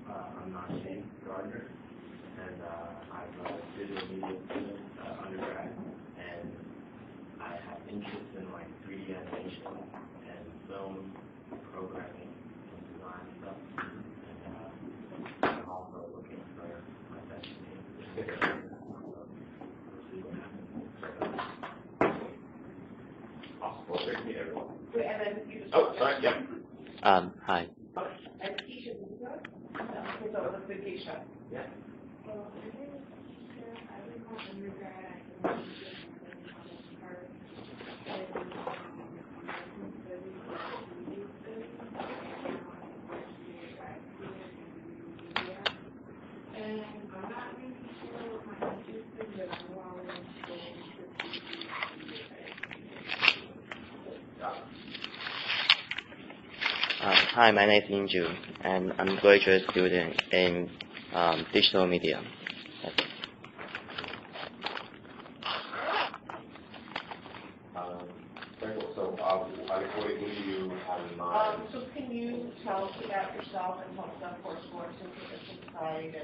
I'm not Shane Gardner, and I'm a digital media student undergrad, and I have interest in like 3D animation and film programming and design stuff, and I'm also looking for my destiny. Awesome. Well, great to meet everyone. Wait, and then you just Oh, sorry. Yeah. Hi. And Keisha, so the big Keisha. Yeah. Well, my name is Keisha. I was on undergrad. I was and I'm not really sure what my interest is, but I'm always going Hi, my name is Inju, and I'm a graduate student in digital media. Very cool. So, I guess what do you have in mind? So can you tell us about yourself and tell us about coursework and position site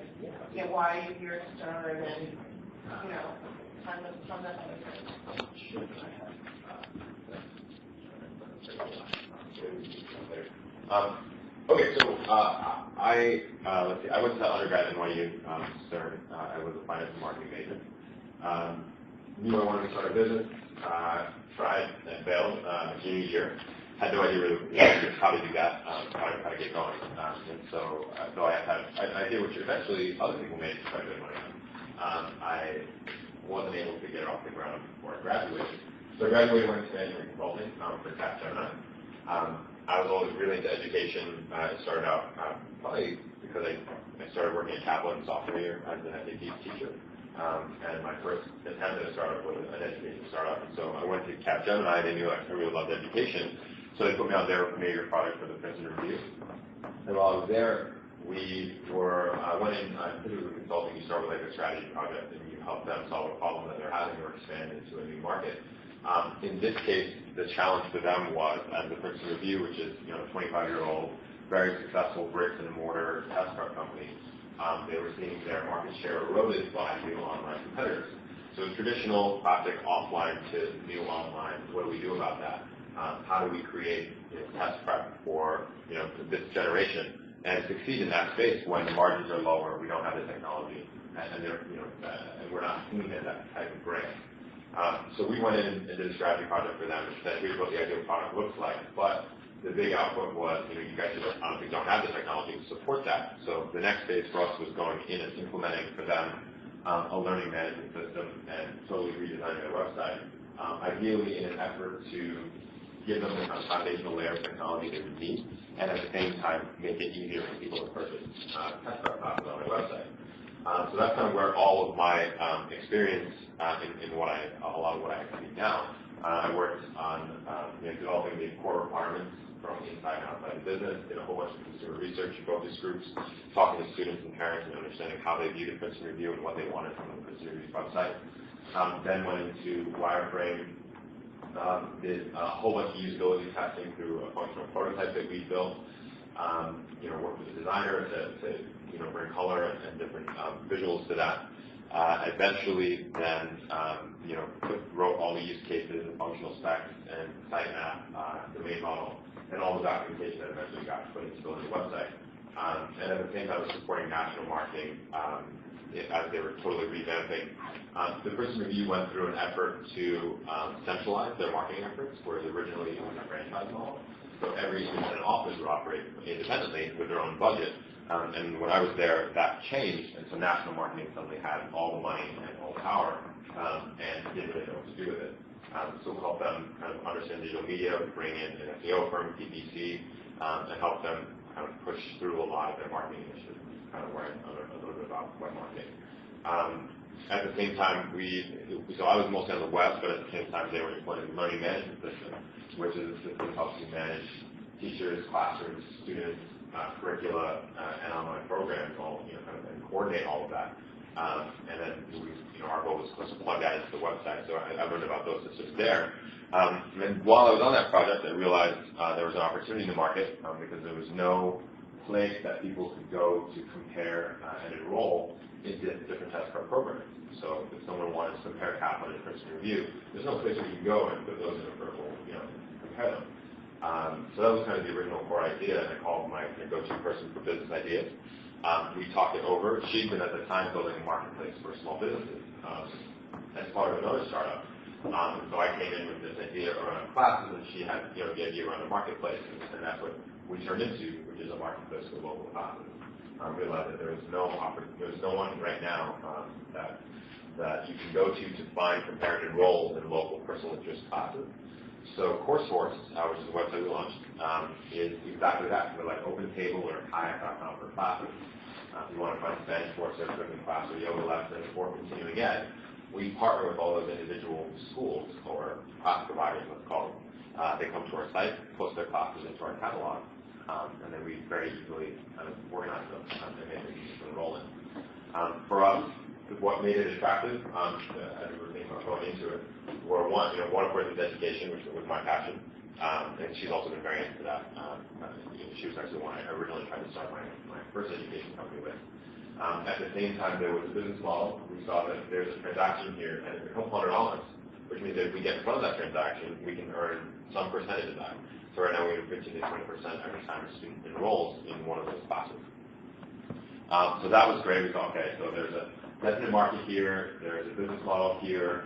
and why you're here to start and kind of that other thing. Sure. Okay, so let's see. I went to undergrad in NYU, CERN. I was a finance and marketing major. Knew I wanted to start a business. Tried and failed junior year. Had no idea really how to do that, how to get going. And so I did what eventually other people made quite a bit of money on. I wasn't able to get it off the ground before I graduated. So I graduated, went to management consulting for Capgemini. I was always really into education. I started out probably because I started working at Kaplan sophomore year as an SAT teacher. And my first attempt at a startup was an education startup. And so I went to Capgemini, and they knew I really loved education. So they put me on their major project for the Princeton Review. And while I was there, we went in, typically with consulting, you start with like a strategy project, and you help them solve a problem that they're having or expand into a new market. In this case, the challenge for them was, as the Princeton Review, which is a 25-year-old, very successful bricks and mortar test prep company, they were seeing their market share eroded by new online competitors. So traditional, classic offline to new online, what do we do about that? How do we create test prep for this generation and succeed in that space when the margins are lower, we don't have the technology, and we're not seen as that type of brand. So we went in and did a strategy project for them and said, here's what the ideal product looks like. But the big output was, you guys honestly don't have the technology to support that. So the next phase for us was going in and implementing for them a learning management system and totally redesigning their website, ideally in an effort to give them the kind of foundational layer of technology they would need, and at the same time make it easier for people to purchase test prep classes on their website. So that's kind of where all of my experience in a lot of what I actually do now. I worked on developing the core requirements from inside and outside the business, did a whole bunch of consumer research in focus groups, talking to students and parents and understanding how they viewed the Princeton Review and what they wanted from the Princeton Review's website. Then went into wireframe, did a whole bunch of usability testing through a functional prototype that we built. Worked with a designer to bring color and different visuals to that. Eventually, then wrote all the use cases and functional specs and sitemap, domain model, and all the documentation that eventually got put into building the website. And at the same time, I was supporting national marketing as they were totally revamping. The Princeton Review went through an effort to centralize their marketing efforts, whereas originally it was a franchise model. So every independent office would operate independently with their own budget. And when I was there, that changed, and so national marketing suddenly had all the money and all the power, and didn't really know what to do with it. So we helped them kind of understand digital media, bring in an SEO firm, PPC, and help them kind of push through a lot of their marketing initiatives, kind of where I know a little bit about web marketing. At the same time, so I was mostly on the web, but at the same time, they were implementing a learning management system, which is a system that helps you manage teachers, classrooms, students, curricula, and online programs, all and coordinate all of that. And then our goal was to plug that into the website. So I learned about those systems there. And while I was on that project, I realized there was an opportunity in the market because there was no place that people could go to compare and enroll in different test prep programs. So if someone wanted to compare Kaplan and Princeton Review, there's no place where you can go and put those in a vertical, compare them. So that was kind of the original core idea, and I called my go-to person for business ideas. We talked it over. She'd been at the time building a marketplace for small businesses as part of another startup. So I came in with this idea around classes, and she had the idea around a marketplace, and that's what we turned into, which is a marketplace for local classes. Realized that there's no one right now that you can go to find compare and enroll in local personal interest classes. So CourseHorse, which is the website we launched, is exactly that. We're like OpenTable or Kayak.com for classes. If you want to find Spanish course or cooking class or yoga lesson or continuing ed, we partner with all those individual schools or class providers, let's call them. They come to our site, post their classes into our catalog, and then we very easily kind of organize them and make them easy to enroll in. For us, what made it attractive, as we were thinking about going into it, were one of course is education, which was my passion, and she's also been very into that. She was actually one I originally tried to start my first education company with. At the same time, there was a business model. We saw that there's a transaction here, and it's a couple $100, which means that if we get in front of that transaction, we can earn some percentage of that. So right now we have 15 to 20% every time a student enrolls in one of those classes. So that was great. We thought, okay, so there's a definite market here, there's a business model here,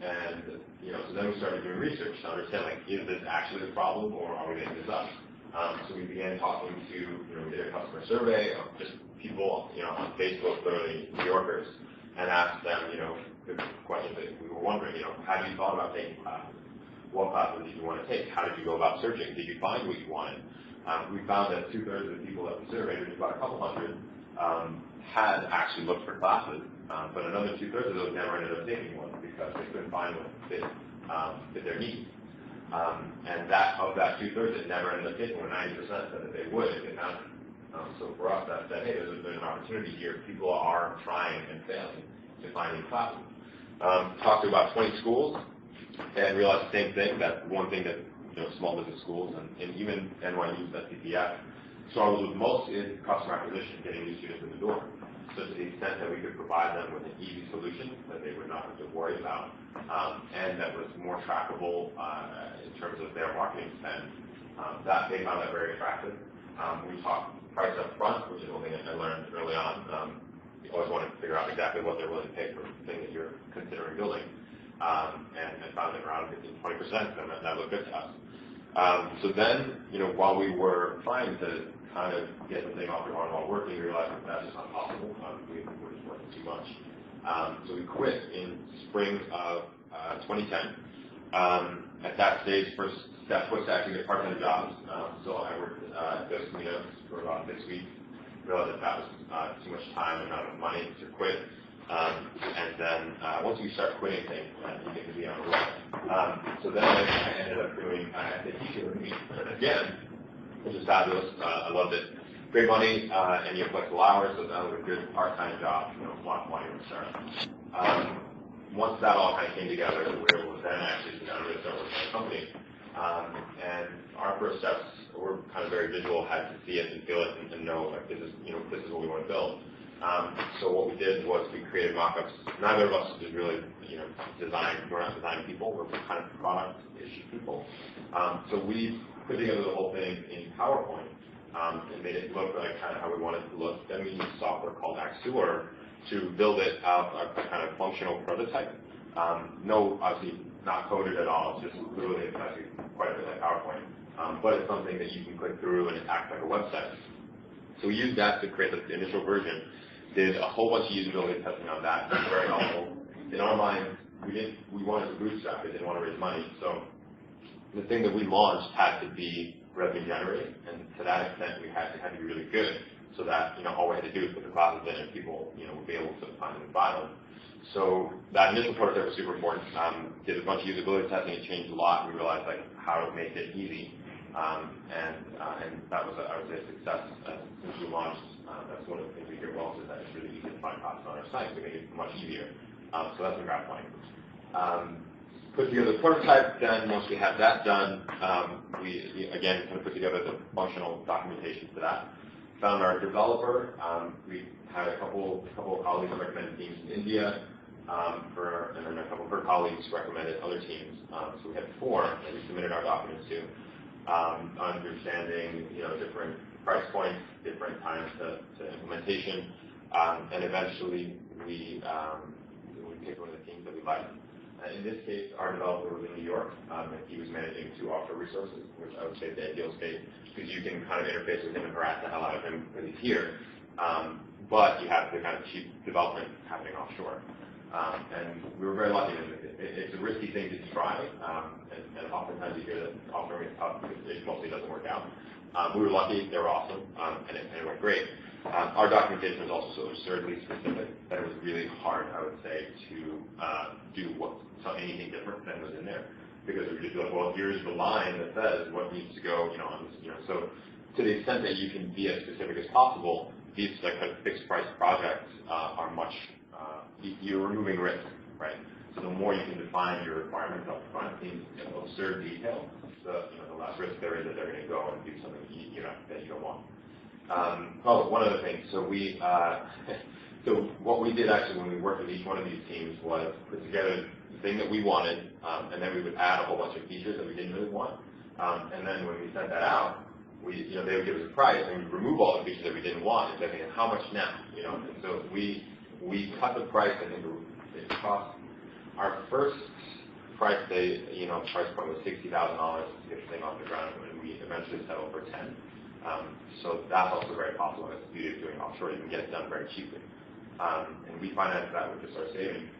and so then we started doing research to understand, like, is this actually a problem, or are we making this up? So we began talking to, we did a customer survey of just people, on Facebook, literally New Yorkers, and asked them, the questions that we were wondering, have you thought about taking classes? What classes did you want to take? How did you go about searching? Did you find what you wanted? We found that 2/3 of the people that we surveyed, which was about a couple hundred, had actually looked for classes, but another 2/3 of those never ended up taking one because they couldn't find one that fit their needs. And of that 2/3 that never ended up taking one, 90% said that they would if they found it. So for us, that said, hey, there's an opportunity here. People are trying and failing to find these classes. Talked to about 20 schools and realized the same thing, that one thing that small business schools and even NYU's SCPF struggles with most is customer acquisition, getting new students in the door. So to the extent that we could provide them with an easy solution that they would not have to worry about, and that was more trackable in terms of their marketing spend, that they found that very attractive. We talked price up front, which is one thing that I learned early on. You always want to figure out exactly what they're willing to pay for the thing that you're considering building. And found that around 15-20%, and that looked good to us. So then, while we were trying to kind of get the thing off the ground while working, we realized that that's just not possible. We were just working too much. So we quit in spring of 2010. At that stage, first step was to actually get part-time jobs. So I worked at those cleanups for about 6 weeks. Realized that was too much time and not enough money to quit. And then once you start quitting things, you get to be on the road. So then I ended up doing SAT tutoring again, which is fabulous. I loved it. Great money, and you have flexible hours, so that was a good part-time job, a lot of money to start. Once that all kind of came together, we were able to then actually start working on the company. And our first steps were kind of very visual, had to see it and feel it and know, like, this is what we want to build. So what we did was we created mock-ups. Neither of us is really, we're not design people, we're kind of product-ish people. So we put together the whole thing in PowerPoint and made it look like kind of how we wanted it to look. Then we used software called Axure to build it out a kind of functional prototype. No, obviously not coded at all, it's just literally it's actually quite a bit like PowerPoint. But it's something that you can click through and it acts like a website. So we used that to create the initial version. Did a whole bunch of usability testing on that. It was very helpful. In our minds, we wanted to bootstrap it, didn't want to raise money. So the thing that we launched had to be revenue generating, and to that extent, we had to be really good, so that all we had to do is put the classes in, and people would be able to find them and buy them. So that initial prototype was super important. Did a bunch of usability testing. It changed a lot. We realized how to make it easy, and that was I would say a success since we launched. That's one of the things we hear most is that it's really easy to find classes on our site. We make it much easier. So that's been gratifying. put together the prototype. Then once we had that done, we again kind of put together the functional documentation for that. Found our developer. We had a couple of colleagues recommended teams in India, and then a couple of her colleagues recommended other teams. So we had 4 that we submitted our documents to, understanding different price points, different times to implementation, and eventually we picked one of the teams that we liked. In this case, our developer was in New York, and he was managing 2 offshore resources, which I would say is the ideal state, because you can kind of interface with him and harass the hell out of him because he's here, but you have the kind of cheap development happening offshore. And we were very lucky. It's a risky thing to try, and oftentimes you hear that offshore is tough because it mostly doesn't work out. We were lucky, they were awesome, and it went great. Our documentation was also so absurdly specific that it was really hard, I would say, to do anything different than was in there. Because we were just like, well, here's the line that says what needs to go, on this, So to the extent that you can be as specific as possible, these kind of fixed price projects are much, you're removing risk, right? So the more you can define your requirements up front in absurd detail, the less risk there is that they're going to go and do something that you don't want. One other thing. So so what we did actually when we worked with each one of these teams was put together the thing that we wanted, and then we would add a whole bunch of features that we didn't really want. And then when we sent that out, they would give us a price, and we'd remove all the features that we didn't want, and say, how much now? And so we cut the price. I think it cost our first price. Price point was $60,000 to get the thing off the ground, and we eventually settled for 10. So that's also very possible. That's the beauty of doing offshore. You can get it done very cheaply. And we financed that with just our savings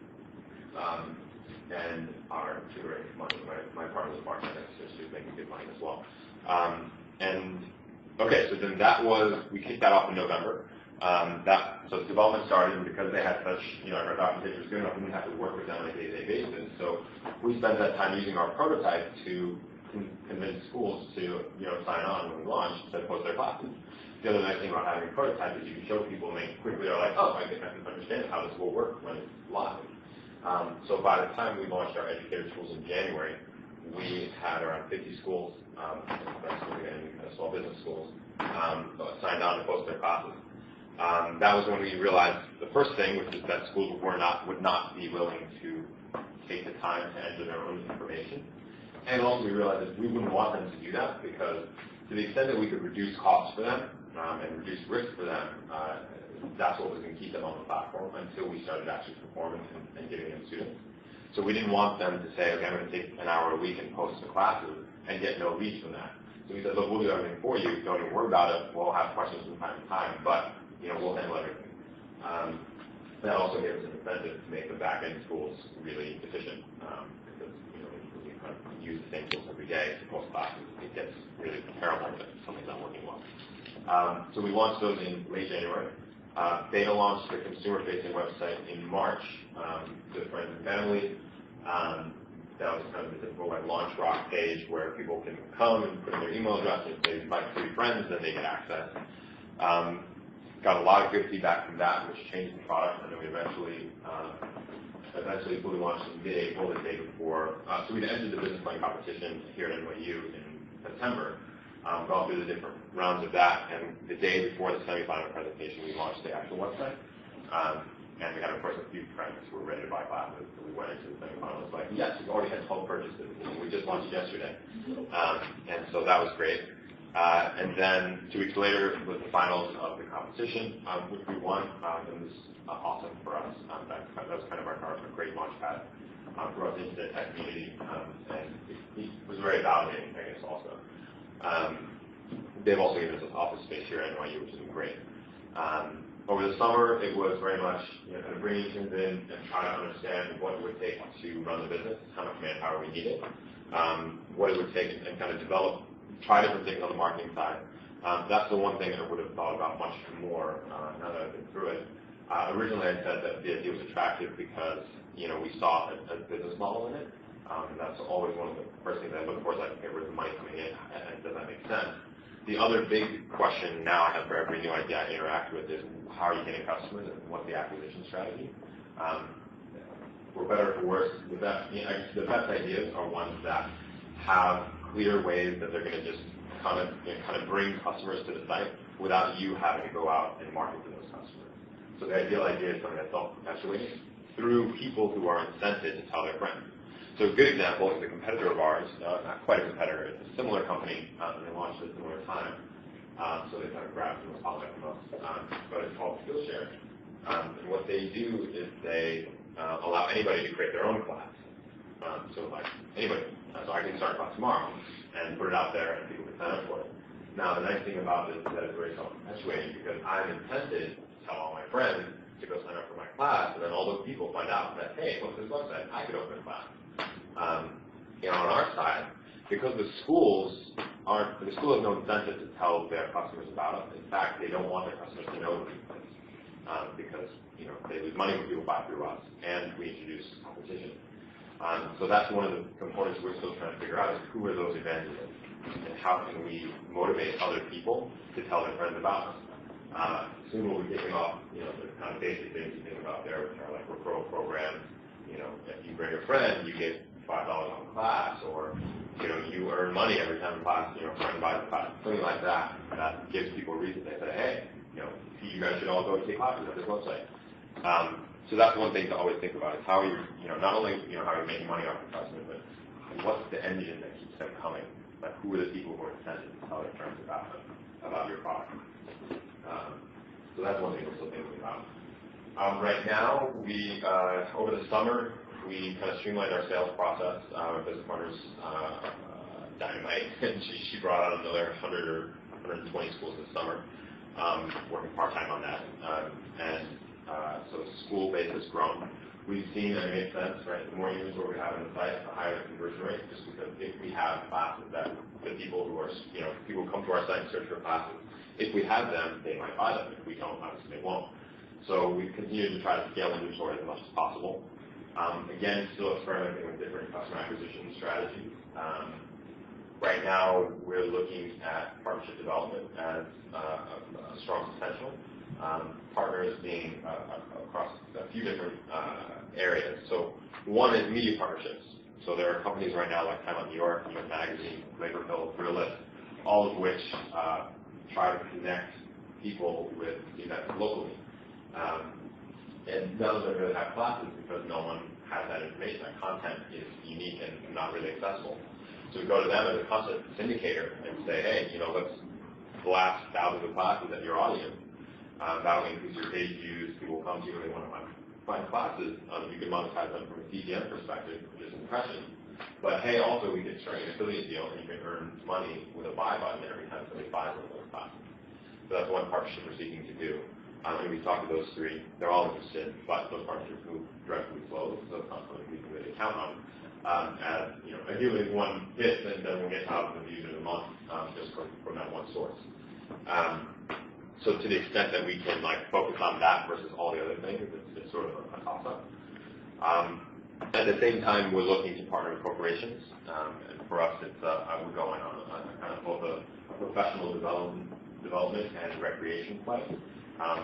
and our tutoring money. My partner was a bartender, so she was making good money as well. So then we kicked that off in November. So the development started, and because they had such, our documentation was good enough, we didn't have to work with them on a day-to-day basis. So we spent that time using our prototype to convince schools to, sign on when we launched to post their classes. The other nice thing about having a prototype is you can show people, and they quickly are like, oh, I can understand how this will work when it's live. So by the time we launched our educator schools in January, we had around 50 schools, and small business schools, signed on to post their classes. That was when we realized the first thing, which is that schools would not be willing to take the time to enter their own information. And also we realized that we wouldn't want them to do that, because to the extent that we could reduce costs for them and reduce risk for them, that's what was going to keep them on the platform until we started actually performing and giving them students. So we didn't want them to say, okay, I'm going to take an hour a week and post the classes and get no reach from that. So we said, look, we'll do everything for you. Don't even worry about it. We'll have questions from time to time, but we'll handle everything. That also gave us an incentive to make the back-end schools really efficient, because we kind of use the same tools every day to post classes. It gets really terrible if something's not working well. So we launched those in late January. Beta launched the consumer-facing website in March to friends and family. That was kind of the typical launch rock page where people can come and put in their email address, and if they invite 3 friends, then they get access. Got a lot of good feedback from that, which changed the product, and then we eventually fully launched in mid-April, the day before. So we'd entered the business plan competition here at NYU in September, gone through the different rounds of that, and the day before the semifinal presentation, we launched the actual website. And we had, of course, a few friends who were ready to buy classes, so we went into the semifinal. It was like, yes, we've already had 12 purchases. We just launched yesterday. And so that was great. And then 2 weeks later was the finals of the competition, which we won. It was awesome for us. That was kind of our great launch pad for us into the tech community, and it was very validating, I guess, also. They've also given us office space here at NYU, which has been great. Over the summer, it was very much kind of bringing teams in and trying to understand what it would take to run the business, how much manpower we needed, what it would take, and kind of try different things on the marketing side. That's the one thing that I would have thought about much more now that I've been through it. Originally, I said that the idea was attractive because we saw a business model in it. That's always one of the first things I look for, is like, okay, where's the money coming in, and does that make sense? The other big question now I have for every new idea I interact with is, how are you getting customers, and what's the acquisition strategy? for better or for worse, the best ideas are ones that have clear ways that they're going to just kind of bring customers to the site without you having to go out and market to those customers. So the ideal idea is something that's self-perpetuating through people who are incented to tell their friends. So a good example is a competitor of ours, not quite a competitor, it's a similar company, and they launched at a similar time. So they kind of grabbed some spotlight from us, but it's called Skillshare. And what they do is they allow anybody to create their own class. So like anybody, so I can start a class tomorrow and put it out there and people can sign up for it. Now the nice thing about this is that it's very self-perpetuating because I'm incented to tell all my friends to go sign up for my class, and then all those people find out that, hey, what's this website? I could open a class. On our side, because the school has no incentive to tell their customers about it. In fact, they don't want their customers to know these things because they lose money when people buy through us, and we introduce competition. So that's one of the components we're still trying to figure out is who are those evangelists, and how can we motivate other people to tell their friends about us. Soon we'll be kicking off, the kind of basic things you think about there, which are like referral programs. If you bring a friend, you get $5 on the class, or you earn money every time a class, a friend buys a class, something like that. That gives people a reason. They say, hey, you guys should all go take classes at this website. So that's one thing to always think about is how not only how you're making money off the customer, but what's the engine that keeps them coming? Like who are the people who are incented to tell their friends about your product? So that's one thing we're still thinking about. Right now, we over the summer we kind of streamlined our sales process. Our business partners Dynamite, and she brought out another 100 or 120 schools this summer, working part-time on that. So the school base has grown. We've seen, and it makes sense, right? The more inventory we have on the site, the higher the conversion rate, just because if we have classes that the people who are, people come to our site and search for classes, if we have them, they might buy them. If we don't, obviously they won't. So we continue to try to scale inventory as much as possible. Again, still experimenting with different customer acquisition strategies. Right now, we're looking at partnership development as a strong potential. Partners being across a few different areas. So one is media partnerships. So there are companies right now like Time Out New York, New York Magazine, Labor Bill, Realist, all of which try to connect people with events locally. And none of them really have classes because no one has that information. That content is unique and not really accessible. So we go to them as a content syndicator and say, hey, let's blast thousands of classes at your audience. That will increase your page views. People will come to you when they want to find classes. You can monetize them from a CPM perspective, which is impressions. But hey, also we could strike an affiliate deal and you can earn money with a buy button every time somebody buys one of those classes. So that's one partnership we're seeking to do. And we talked to those three. They're all interested, but those partnerships move directly close, so it's not something we can really count on. As ideally one hits and then we'll get thousands of views in a month just from that one source. So to the extent that we can focus on that versus all the other things, it's sort of a toss-up. At the same time, we're looking to partner with corporations, and for us, it's we're going on kind of both a professional development and recreation play.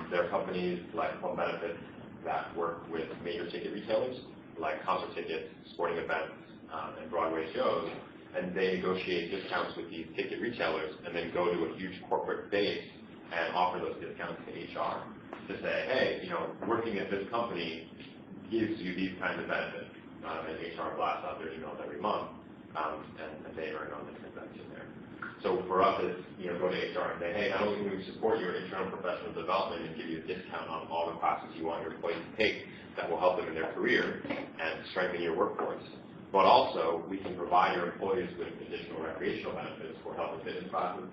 There are companies like Home Benefits that work with major ticket retailers, like concert tickets, sporting events, and Broadway shows, and they negotiate discounts with these ticket retailers and then go to a huge corporate base and offer those discounts to HR to say, hey, working at this company gives you these kinds of benefits, and HR blasts out their emails every month, and they earn on the transaction there. So for us, it's go to HR and say, hey, not only can we support your internal professional development and give you a discount on all the classes you want your employees to take that will help them in their career and strengthen your workforce, but also we can provide your employees with additional recreational benefits for health and fitness classes,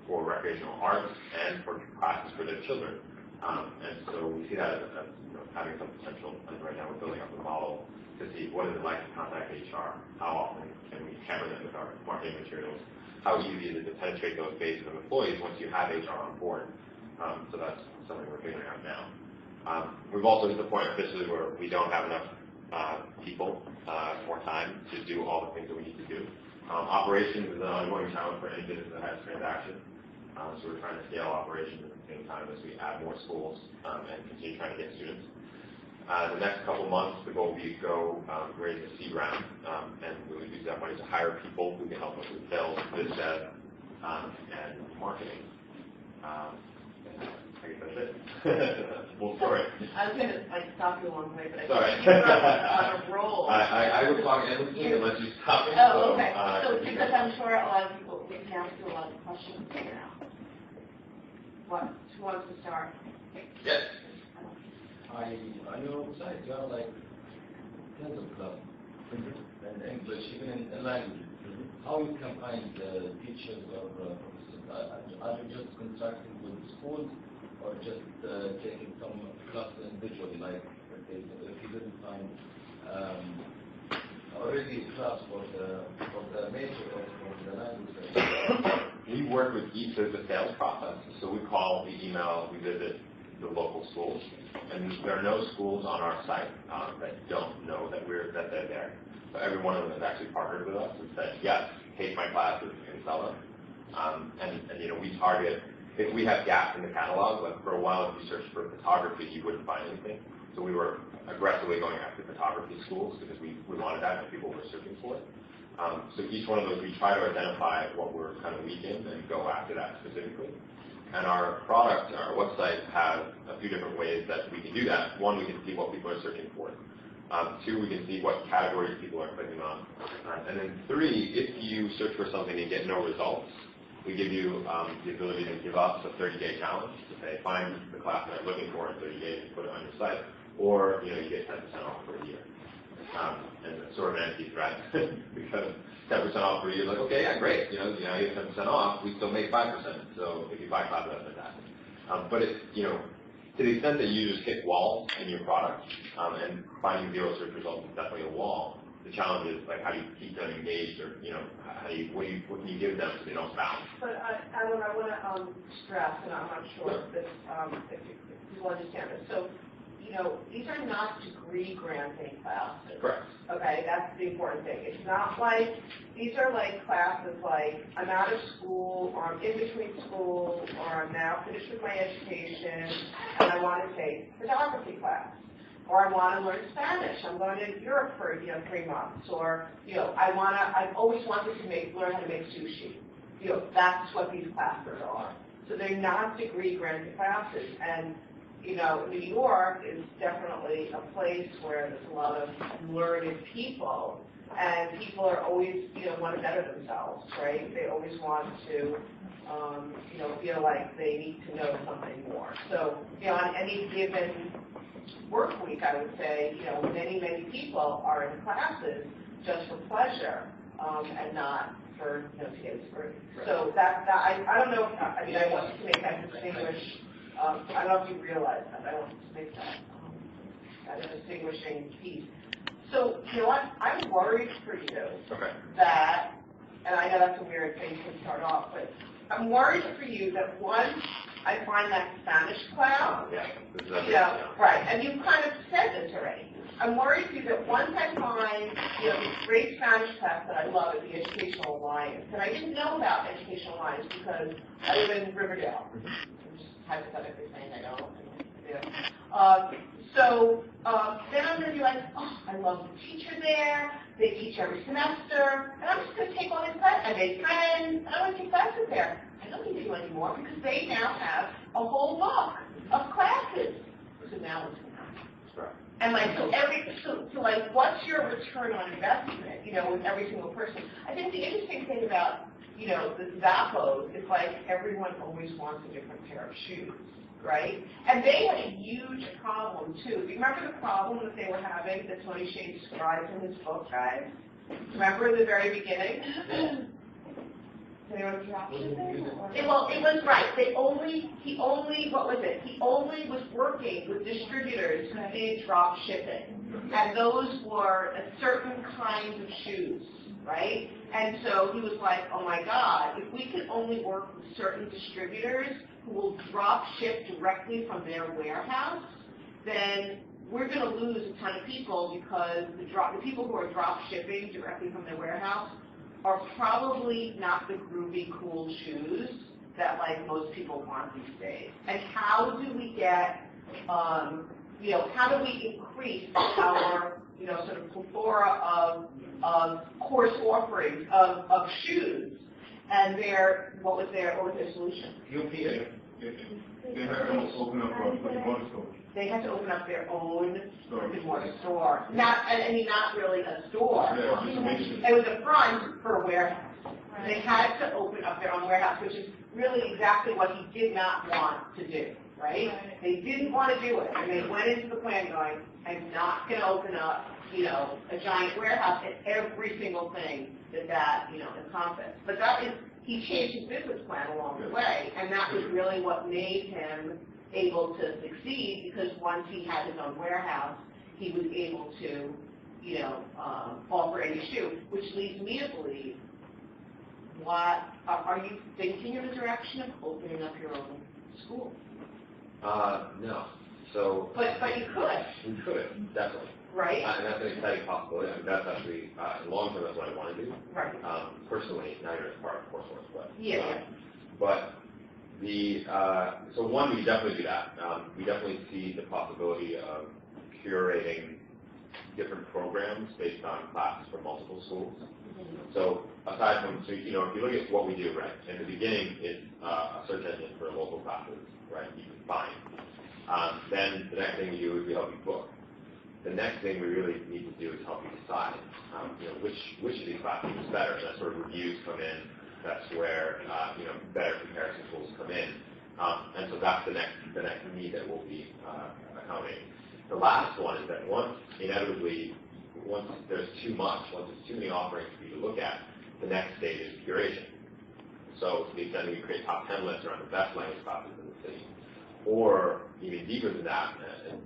for recreational arts, and for classes for their children. And so we see that as having some potential. And right now we're building up a model to see what is it like to contact HR, how often can we hammer them with our marketing materials, how easy is it to penetrate those bases of employees once you have HR on board. So that's something we're figuring out now. We've also hit the point officially where we don't have enough people or time to do all the things that we need to do. Operations is an ongoing challenge for any business that has transactions. So we're trying to scale operations at the same time as we add more schools and continue trying to get students. The next couple months, the goal will be to go raise a seed round, and we would use that money to hire people who can help us with sales, biz dev, and marketing. I guess that's it. Full story. I was going to stop you along the way, but Sorry. I think you're on a roll. I was talking endlessly unless you stop me. Oh, okay. So because I'm sure a lot of people, we can ask you a lot of questions now. Who wants to start? Yes. On your website, you have like tons of clubs, and English, even in language. How you can find the teachers or professors? Are you just contracting with schools, or just taking some classes individually? Like, if you didn't find already a class for the major or for the language. We work with each of the sales process. So we call, we email, we visit the local schools, and there are no schools on our site that don't know that they're there. So every one of them has actually partnered with us and said, yes, take my classes and sell them. And you know, we target, if we have gaps in the catalog, like for a while if you searched for photography, you wouldn't find anything. So we were aggressively going after photography schools because we wanted that and people were searching for it. So each one of those, we try to identify what we're kind of weak in and go after that specifically. And our product, our website, has a few different ways that we can do that. One, we can see what people are searching for. Two, we can see what categories people are clicking on. And then three, if you search for something and get no results, we give you the ability to give us a 30-day challenge to say, find the class that I'm looking for in 30 days and put it on your site, or you get 10% off for a year. And it's sort of an empty threat because 10% off for a year, like, okay, yeah, great. You get 10% off, we still make 5%. So if you buy 5, that's fantastic. But it's, to the extent that you just hit walls in your product, and finding 0 search results is definitely a wall. The challenge is like, how do you keep them engaged, or what can you give them so they don't bounce? But Alan, I want to stress, and I'm not sure if you understand this. So, these are not degree-granting classes. Correct. Okay, that's the important thing. It's not like, these are like classes like, I'm out of school, or I'm in between school, or I'm now finished with my education, and I want to take photography class. Or I want to learn Spanish. I'm going to Europe for 3 months. Or I've always wanted to learn how to make sushi. That's what these classes are. So they're not degree-granting classes. And New York is definitely a place where there's a lot of learned people, and people are always want to better themselves, right? They always want to feel like they need to know something more. So on any given work week, I would say, many people are in classes just for pleasure, and not for to get a degree. So I don't know. I want to make that distinguish. I don't know if you realize that. I want to make that a distinguishing piece. So you know what? I'm worried for you that, and I know that's a weird thing to start off, but I'm worried for you that once I find that Spanish class, right, and you kind of said this already. I'm worried for you that once I find, this great Spanish class that I love at the Educational Alliance, and I didn't know about Educational Alliance because I live in Riverdale. I'm just hypothetically saying I don't. So then I'm going to be like, oh, I love the teacher there. They teach every semester, and I'm just going to take all these classes. I made friends, and I want to take classes there. I don't need to do anymore because they now have a whole book of classes. So now what's going to happen? And so what's your return on investment, with every single person? I think the interesting thing about, the Zappos is like everyone always wants a different pair of shoes, right? And they had a huge problem too. Do you remember the problem that they were having that Tony Shea describes in his book, guys? Remember in the very beginning? They were dropshipping? Well, it was right. He only was working with distributors who did drop shipping. And those were a certain kinds of shoes, right? And so he was like, oh my God, if we could only work with certain distributors who will drop ship directly from their warehouse, then we're going to lose a ton of people because the people who are drop shipping directly from their warehouse are probably not the groovy, cool shoes that most people want these days. And how do we get how do we increase our, sort of plethora of course offerings of shoes? And what was their solution? They had to open up a brick-and-mortar store. They had to open up their own brick-and-mortar store. Not really a store. It was a front for a warehouse. They had to open up their own warehouse, which is really exactly what he did not want to do, right? They didn't want to do it, and they went into the plan going, I'm not going to open up, a giant warehouse at every single thing that encompassed. But he changed his business plan along the way, and that was really what made him able to succeed, because once he had his own warehouse, he was able to, offer any shoe, which leads me to believe, are you thinking in the direction of opening up your own school? No. So. But you could. We could, definitely. Right. And that's an exciting possibility. I mean, that's actually, in the long term, that's what I want to do. Right. Personally, not even as part of coursework, but. Yeah. But so one, we definitely do that. We definitely see the possibility of curating different programs based on classes from multiple schools. So aside from, if you look at what we do, right, in the beginning, it's a search engine for local classes, right, you can find. Then the next thing we do is we help you book. The next thing we really need to do is help you decide, which of these classes is better. That's where reviews come in. That's where, better comparison tools come in. And so that's the next need that we'll be accommodating. The last one is that once there's too much, once there's too many offerings for you to look at, the next stage is curation. So to the extent that we create top 10 lists around the best language classes in the city, or even deeper than that, and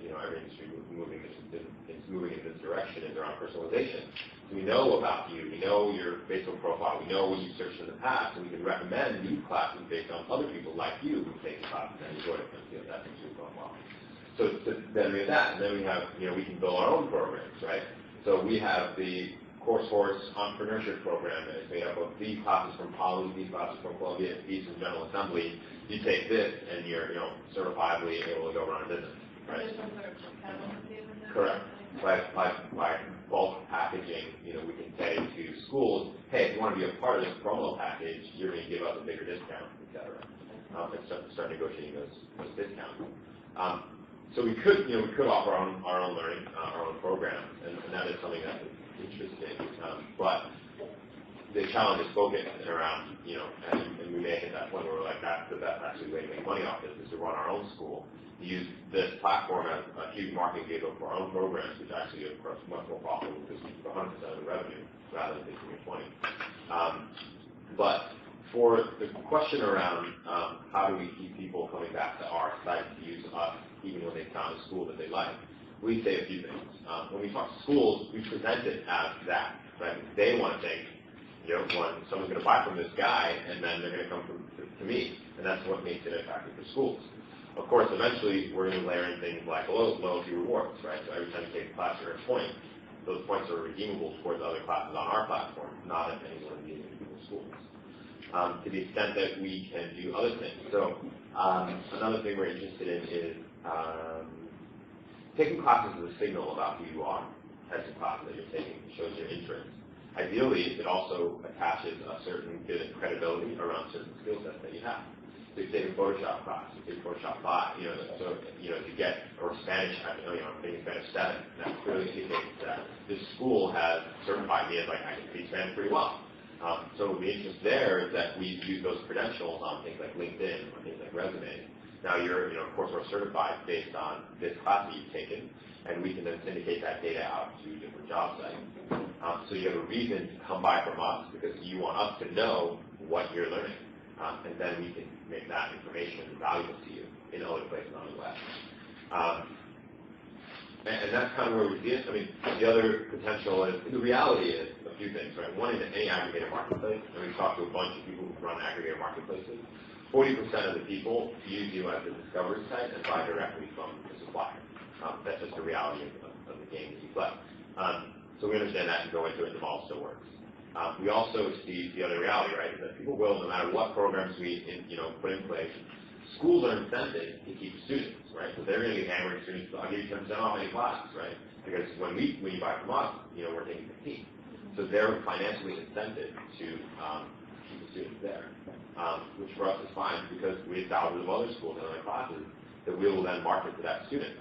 every industry is moving in this direction, is around personalization. So we know about you, we know your Facebook profile, we know what you've searched in the past, and we can recommend new classes based on other people like you who take the classes and enjoy it and feel that fits your profile. So then we have that, and then we have, we can build our own programs, right? So we have the Course Horse Entrepreneurship Program that is made up of these classes from Poly, these classes from Columbia, these from General Assembly. You take this, and you're, certifiably able to go run a business, right? Correct. By bulk packaging, we can say to schools, hey, if you want to be a part of this promo package, you're going to give us a bigger discount, et cetera. And start negotiating those discounts. So we could offer our own learning, our own program, and that is something that's interesting. But the challenge is focused around, and we may hit that point where we're like, that's the best actually way to make money off this is to run our own school, to use this platform as a huge marketing vehicle for our own programs, which actually are, of course, much more profitable because we keep 100% of the revenue rather than 15 or 20. But for the question around how do we keep people coming back to our site to use us even when they found a school that they like, we say a few things. When we talk to schools, we present it as that, right? They want to think, when someone's going to buy from this guy, and then they're going to come to me, and that's what makes it attractive for schools. Of course, eventually, we're going to layer in things like loyalty rewards, right? So every time you take a class, you earn a point. Those points are redeemable towards other classes on our platform, not at any one of the individual schools. To the extent that we can do other things. So another thing we're interested in is taking classes as a signal about who you are. Types of classes that you're taking shows your interest. Ideally, it also attaches a certain bit of credibility around certain skill sets that you have. So you take a Photoshop class, you take Photoshop 5, to get, or Spanish, I'm taking Spanish 7, that clearly indicates that this school has certified me as I can speak Spanish pretty well. So the interest there is that we use those credentials on things like LinkedIn or things like resumes. Now you're, of course, we're certified based on this class that you've taken, and we can then syndicate that data out to different job sites. So you have a reason to come by from us because you want us to know what you're learning, and then we can make that information valuable to you in other places on the web. And that's kind of where we see it. I mean, the other potential is, the reality is a few things, right? One, in any aggregator marketplace, and we've talked to a bunch of people who run aggregator marketplaces, 40% of the people use you as a discovery site and buy directly from the supplier. That's just the reality of the game that you play. So we understand that and go into it, and the model still works. We also see the other reality, right, is that people will, no matter what programs we put in place, schools are incented to keep students, right? So they're going to be hammering students. I'll give you 10% off any class, right? Because when you buy from us, we're taking 15. So they're financially incented to keep the students there, which for us is fine because we have thousands of other schools and other classes that we will then market to that student.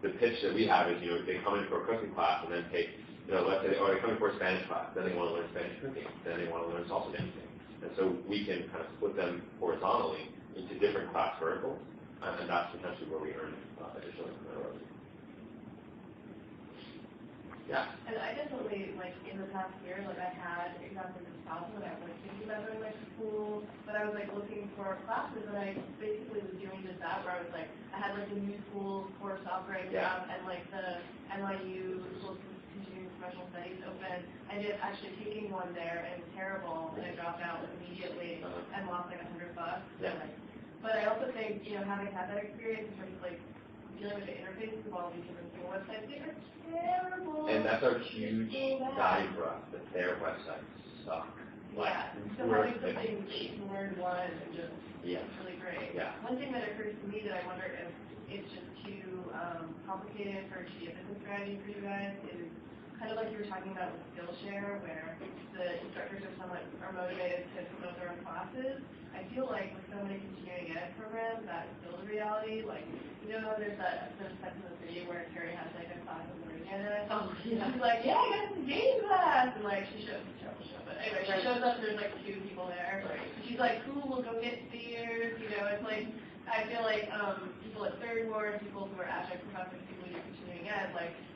The pitch that we have is, they come in for a cooking class and then take, let's say, they come in for a Spanish class, then they want to learn Spanish cooking, then they want to learn salsa dancing. And so we can kind of split them horizontally into different class verticals, and that's potentially where we earn additional revenue. Yeah. And I definitely, in the past year, I had exactly this problem that I was thinking about going to school, but I was, looking for classes, and I basically was doing just that, where I was, I had, the new school course offering and, the NYU School of Continuing Professional Studies open. I ended up actually taking one there, and it was terrible, and I dropped out immediately and lost, $100. Yeah. But I also think, having had that experience in terms of, dealing with the interfaces of all these different school websites, they are terrible. And that's our huge value for us, that their websites suck. So having something you can learn one and just it's really great. Yeah. One thing that occurs to me that I wonder if it's just too complicated for it to be a business strategy for you guys is kind of like you were talking about with Skillshare, where the instructors are motivated to promote their own classes. I feel like with so many continuing ed programs, that is still the reality. There's that section of the video where Carrie has a class on learning it. She's like, yeah, I got this game class, and she shows the terrible show, but anyway, she shows up. There's 2 people there. And she's like, cool, we'll go get beers. It's I feel like people at third ward, people who are adjunct professors, people who do continuing ed,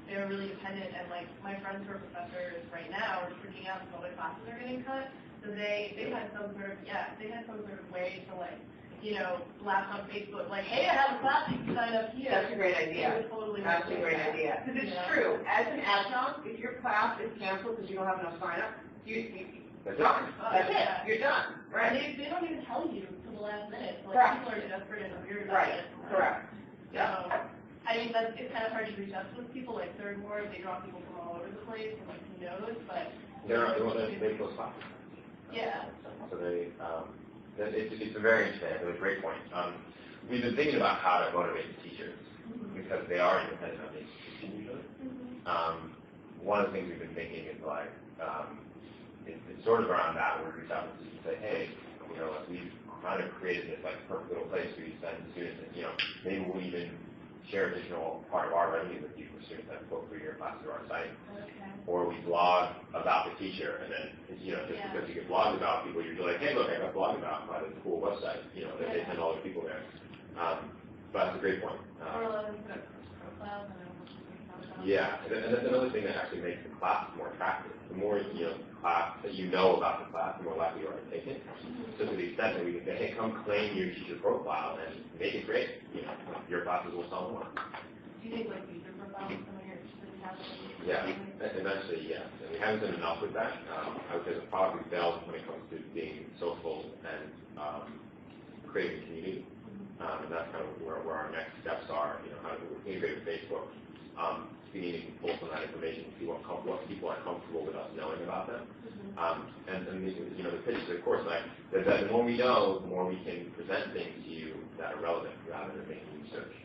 they're really dependent. And my friends who are professors right now are freaking out because all their classes are getting cut. So they had some sort of way to blast on Facebook, hey, I have a class, you can sign up here. That's a great idea. That's a great idea. Because it's true. As an adjunct, if your class is canceled because you don't have enough sign-up, you're done. That's it. You're done. Right. And they don't even tell you till the last minute. Correct. People are desperate and weird about it. Correct. Yeah. It's kind of hard to reach out to those people. Third ward, they draw people from all over the place, and who knows, but They close classes. Yeah. So it's a very interesting, it's a great point. We've been thinking about how to motivate the teachers because they are independent of the institution usually. One of the things we've been thinking is it's sort of around that where we reach out to teachers and say, hey, we've kind of created this perfect little place where you send students, and maybe we'll even share additional part of our revenue with you for students that book for your class through our site. Okay. Or we blog about the teacher, and then, just because you can blog about people, you're like, hey, look, I got blogged about by this cool website, that they send all the people there. But that's a great point. Profiles and yeah, and that's another thing that actually makes the class more attractive. The more, class that about the class, the more likely you are to take it. So to the extent that we can say, hey, come claim your teacher profile and make it great, your classes will sell more. Do you think user profiles some of your students have? Yeah, eventually, yes. And we haven't done enough with that. I would say the product fails when it comes to being social and creating community. And that's kind of where our next steps are. How to integrate with Facebook. We need to pull some of that information to see what people are comfortable with us knowing about them. And the pitch is, of course, that the more we know, the more we can present things to you that are relevant rather than making research.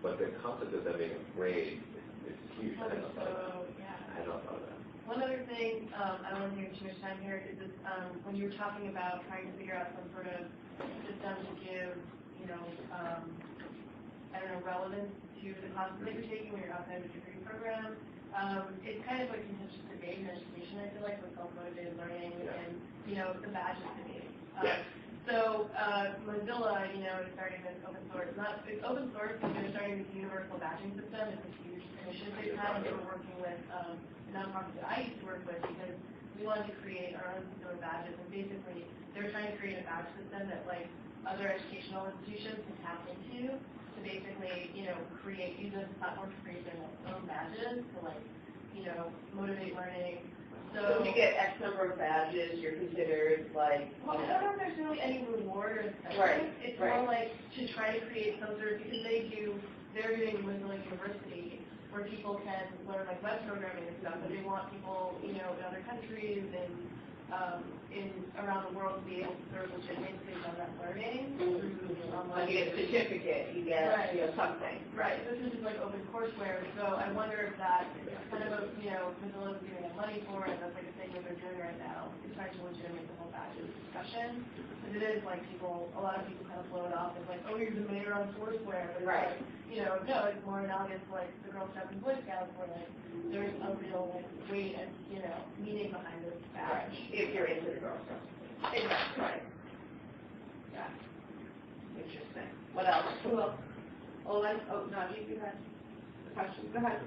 But the concept of them being afraid is huge. I don't know about that. One other thing, I don't want to take too much time here, is this, when you were talking about trying to figure out some sort of system to give, relevance to the classes that you're taking when you're outside of the degree program, it's kind of a contentious debate in education, I feel like, with self-motivated learning and, the badges debate. So Mozilla, is starting this open source. It's open source, but they're starting this universal badging system. It's a huge initiative they've had, and they were working with a nonprofit that I used to work with because we wanted to create our own system of badges. And basically, they're trying to create a badge system that other educational institutions can tap into to basically, use a platform to create their own badges to motivate learning. So if you get X number of badges, you're considered well, I don't know if there's really any reward or incentive. Right. It's more to try to create some sort of, because they're doing Mozilla University where people can learn web programming and stuff, but they want people, in other countries and around the world to be able to sort of legitimate based on that learning through online. Like you get a certificate, you get something. Right. This is just like open courseware, so I wonder if that kind of Mozilla is giving them money for, and that's like a thing that they're doing right now, is trying to legitimate the whole badges discussion. Because it is like a lot of people kind of blow it off as like, oh, you're the mayor on Foursquare, but right. No, it's more analogous to like the Girl Scouts and Boy Scouts, where like there's a real like weight and meaning behind this badge. If you're into the Girl Scouts. Exactly. Right. Yeah. Interesting. What else? Who else? Olin? Oh, Najee, you had a question? Go ahead.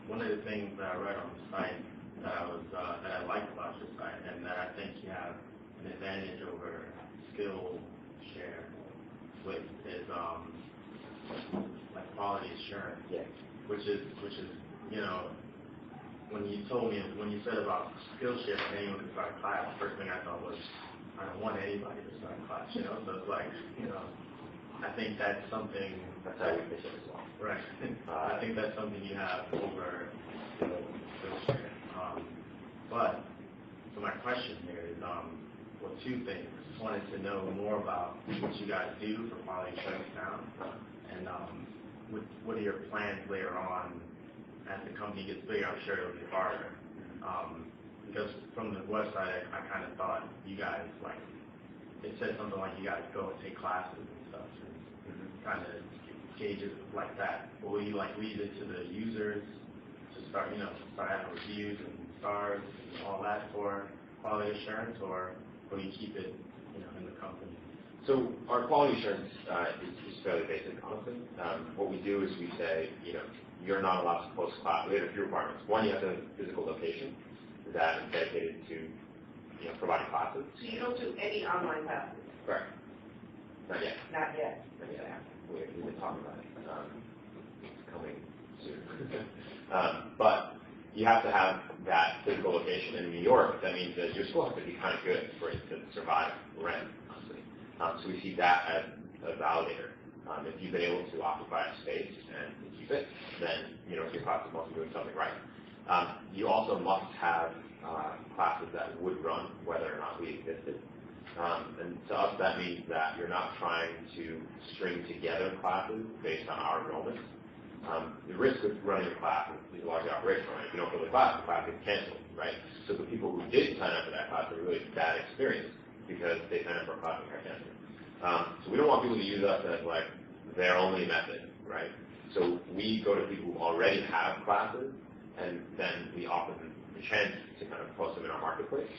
One of the things that I read on the site that I liked about your site, and that I think you have an advantage over Skillshare with, is like quality assurance. Yeah. Which is when you said about Skillshare, anyone can start a class, the first thing I thought was, I don't want anybody to start a class, so it's like, I think that's something. That's how we pitch it as well. Right. I think that's something you have over Skillshare. So my question here is, two things. Just wanted to know more about what you guys do for quality assurance now, and what are your plans later on as the company gets bigger? I'm sure it'll get harder. Because from the website, I kind of thought you guys, like, it said something like you guys go and take classes and stuff, and kind of gauge it like that. But will you leave it to the users to start having reviews and stars and all that for quality assurance, or will you keep it, in the company? So our quality assurance is fairly basic, honestly. What we do is we say, you're not allowed to post class. We have a few requirements. One, you have to have a physical location that is dedicated to, providing classes. So you don't do any online classes? Correct. Not yet. Not yet. Not yet. We've been talking about it. It's coming soon. But you have to have that physical location in New York. That means that your school has to be kind of good for it to survive rent, honestly. So we see that as a validator. If you've been able to occupy a space and keep it, then your classes must be doing something right. You also must have classes that would run whether or not we existed. And to us, that means that you're not trying to string together classes based on our enrollment. The risk of running a class is largely operational. Right? If you don't fill the class gets canceled, right? So the people who did sign up for that class had a really bad experience because they signed up for a class and got canceled. So we don't want people to use us as like their only method, right? So we go to people who already have classes, and then we offer them the chance to kind of post them in our marketplace.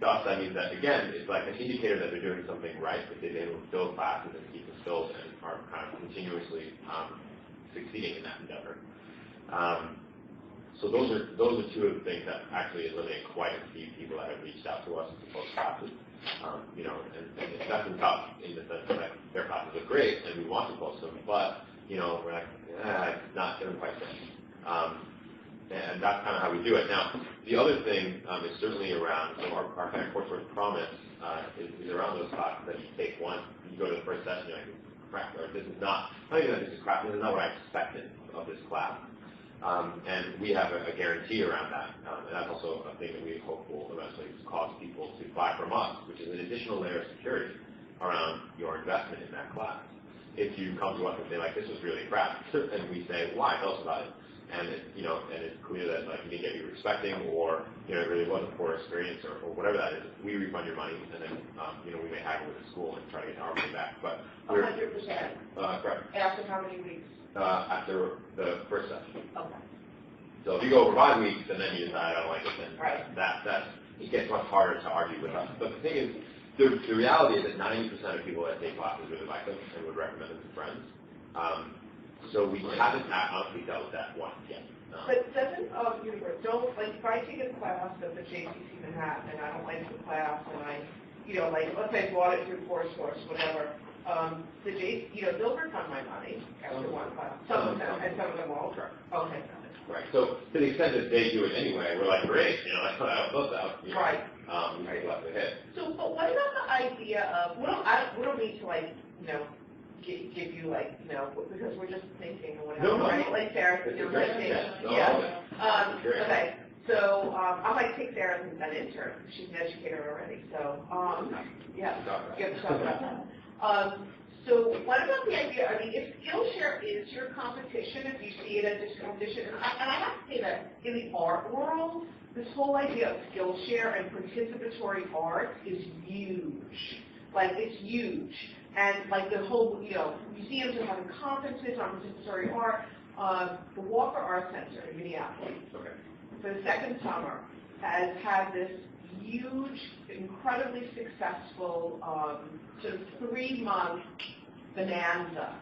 To us, that means that, again, it's like an indicator that they're doing something right, that they've been able to fill classes and keep them filled and are kind of continuously succeeding in that endeavor. So those are two of the things that actually eliminate quite a few people that have reached out to us to post classes. And it's definitely tough in the sense that their classes are great and we want to post them, but we're like, not doing quite fit. And that's kind of how we do it. Now, the other thing is certainly around, our kind of coursework promise is around those classes that you take one, you go to the first session, you're like, crap, or this is not even that this is crap, this is not what I expected of this class. And we have a guarantee around that. And that's also a thing that we hope will eventually cause people to buy from us, which is an additional layer of security around your investment in that class. If you come to us and say, like, this was really crap, and we say, why? Tell us about it. And it's clear that like you didn't get what you were expecting, or it really was a poor experience, or whatever that is. We refund your money, and then we may haggle with the school and try to get our money back. But 100%. Correct. After how many weeks? After the first session. Okay. So if you go over 5 weeks and then you decide I don't like it, then right. that it gets much harder to argue with us. But the thing is, the reality is that 90% of people that take classes really like them and would recommend them to friends. So we haven't honestly dealt with that one yet. But doesn't if I take a class that the JCC Manhattan and I don't like the class and I, let's say I bought it through CourseSource, whatever, they'll refund my money after one class. Some of them, and some of them won't. Okay. Right. So to the extent that they do it anyway, we're like, great, that's what I was supposed to. Right. We take left ahead. So, but what about the idea of we don't need to give you because we're just thinking or whatever, right? Like Sarah, yeah. Okay, so I might take Sarah as an intern. She's an educator already, so yeah, get to talk about that. So what about the idea? I mean, if Skillshare is your competition, if you see it as a competition, and I have to say that in the art world, this whole idea of Skillshare and participatory art is huge. Like, it's huge. And like the whole, museums are having conferences on participatory art. The Walker Art Center in Minneapolis, for the second summer, has had this huge, incredibly successful sort of 3-month bonanza,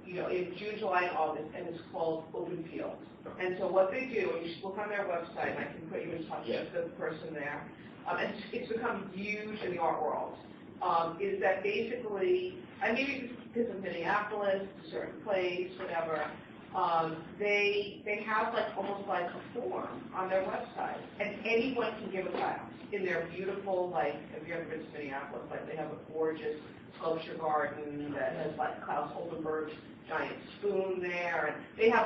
in June, July, and August, and it's called Open Field. And so what they do, and you should look on their website, and I can put you in touch with the person there, and it's become huge in the art world, is that basically, and maybe because of Minneapolis, a certain place, whatever, they have like almost like a forum on their website, and anyone can give a class in their beautiful, like, have you ever been to Minneapolis? Like, they have a gorgeous sculpture garden that has like Klaus Oldenburg's giant spoon there, and they have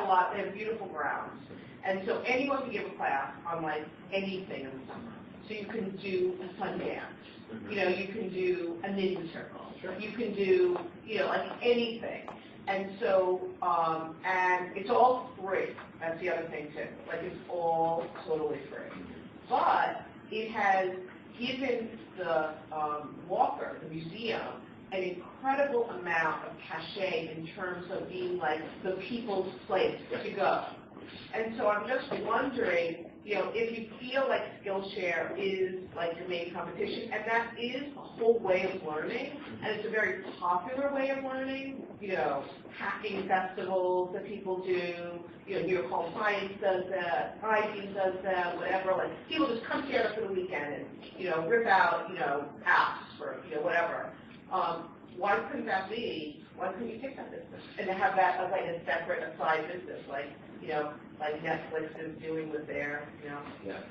beautiful grounds. And so anyone can give a class on like anything in the summer. So you can do a sun dance, you can do a knitting circle, you can do, like anything. And so, and it's all free. That's the other thing too. Like, it's all totally free. But it has given the Walker, the museum, an incredible amount of cachet in terms of being like the people's place to go. And so I'm just wondering, if you feel like Skillshare is like your main competition, and that is a whole way of learning, and it's a very popular way of learning, hacking festivals that people do, New York Hall of Science does that, IBM does that, whatever, like people just come together for the weekend and, rip out, apps for, whatever. Why couldn't that be, why couldn't you take that business and have that as like a separate aside business, like Netflix is doing with their, Yeah.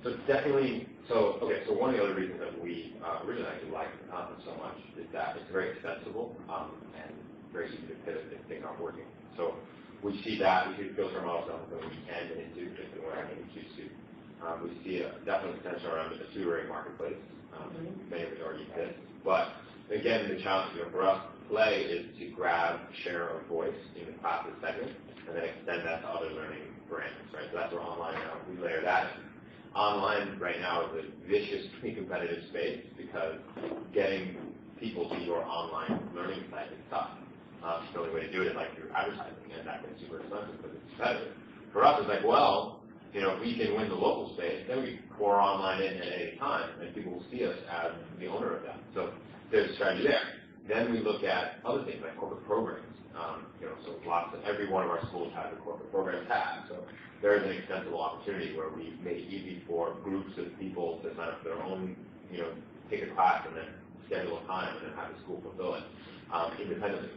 So definitely, so one of the other reasons that we originally actually liked the concept so much is that it's very accessible and very easy to pivot if things aren't working. So we see that, we see the Skillshare model something we can get into if and where we choose to. We see a definite potential around the tutoring marketplace. Many of it already exists. But again, the challenge for us to play is to grab share of voice in the classes segment and then extend that to other learning brands, right? So that's where online now, we layer that in. Online right now is a viciously competitive space because getting people to your online learning site is tough. The only way to do it is like through advertising, and that gets super expensive because it's competitive. For us, it's like, well, if we can win the local space, then we pour online in at any time, and people will see us as the owner of that. So there's a strategy there. Then we look at other things like corporate programs. So every one of our schools has a corporate program tab. So there is an extensible opportunity where we make it easy for groups of people to sign up for their own, take a class and then schedule a time and then have the school fulfill it independently.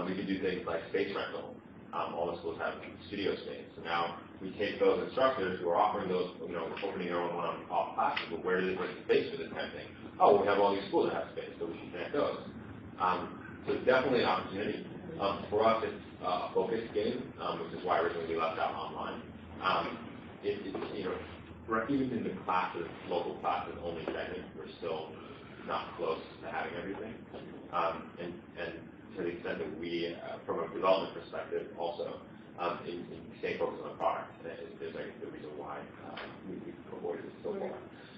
We could do things like space rental. All the schools have studio space. So now we take those instructors who are offering those, opening their own one-off classes, but where do they put the space for this kind of thing? Oh, we have all these schools that have space, so we should connect those. So it's definitely an opportunity. For us, it's a focus game, which is why originally we left out online. Even in the classes, local classes only segment, we're still not close to having everything. And to the extent that we, from a development perspective, also stay focused on the product. There's like the reason why we avoided it so far.